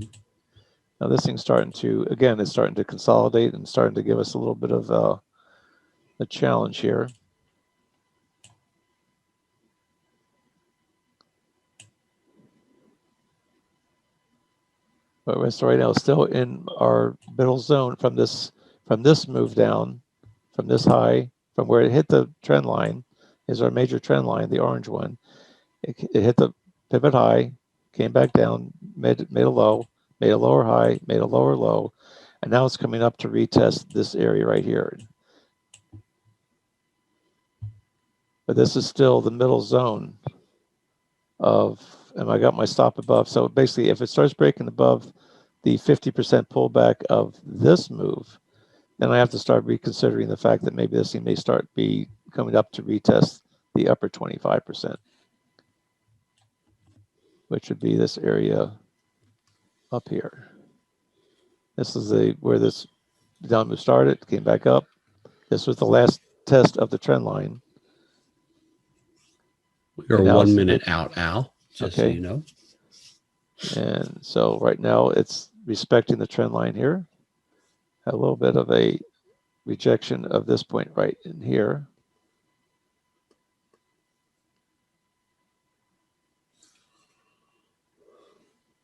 Now this thing's starting to, again, it's starting to consolidate and starting to give us a little bit of a challenge here. But so right now, it's still in our middle zone from this move down, from this high, from where it hit the trend line, is our major trend line, the orange one. It hit the pivot high, came back down, made a low, made a lower high, made a lower low, and now it's coming up to retest this area right here. But this is still the middle zone of, and I got my stop above. So basically, if it starts breaking above the 50% pullback of this move, then I have to start reconsidering the fact that maybe this thing may start be coming up to retest the upper 25%, which would be this area up here. This is where this down move started, came back up. This was the last test of the trend line. We're 1 minute out, Al, just so you know. And so right now it's respecting the trend line here. A little bit of a rejection of this point right in here.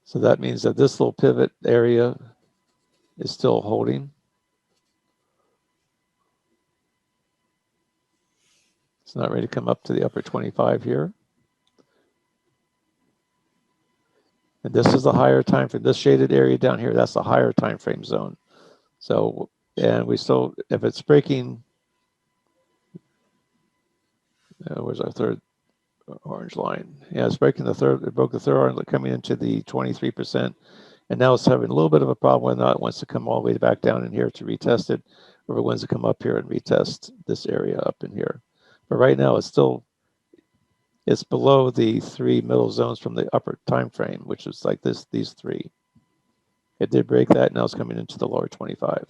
So that means that this little pivot area is still holding. It's not ready to come up to the upper 25 here. And this is the higher time frame. This shaded area down here, that's the higher time frame zone. So, and we still, if it's breaking, where's our third orange line? Yeah, it's breaking the third, it broke the third orange, coming into the 23%. And now it's having a little bit of a problem whether or not it wants to come all the way back down in here to retest it, or if it wants to come up here and retest this area up in here. But right now it's still, it's below the three middle zones from the upper time frame, which is like these three. It did break that, now it's coming into the lower 25.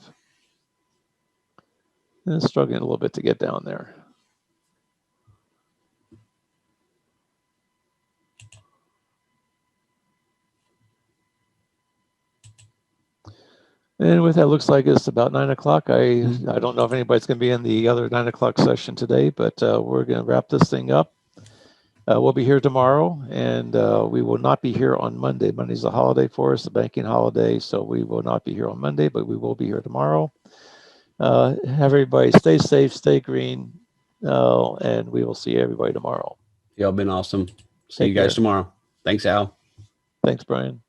And it's struggling a little bit to get down there. And with that, looks like it's about 9 o'clock. I don't know if anybody's going to be in the other 9 o'clock session today, but we're going to wrap this thing up. We'll be here tomorrow, and we will not be here on Monday. Monday's a holiday for us, a banking holiday, so we will not be here on Monday, but we will be here tomorrow. Have everybody stay safe, stay green, and we will see everybody tomorrow. Y'all been awesome. See you guys tomorrow. Thanks, Al. Thanks, Brian.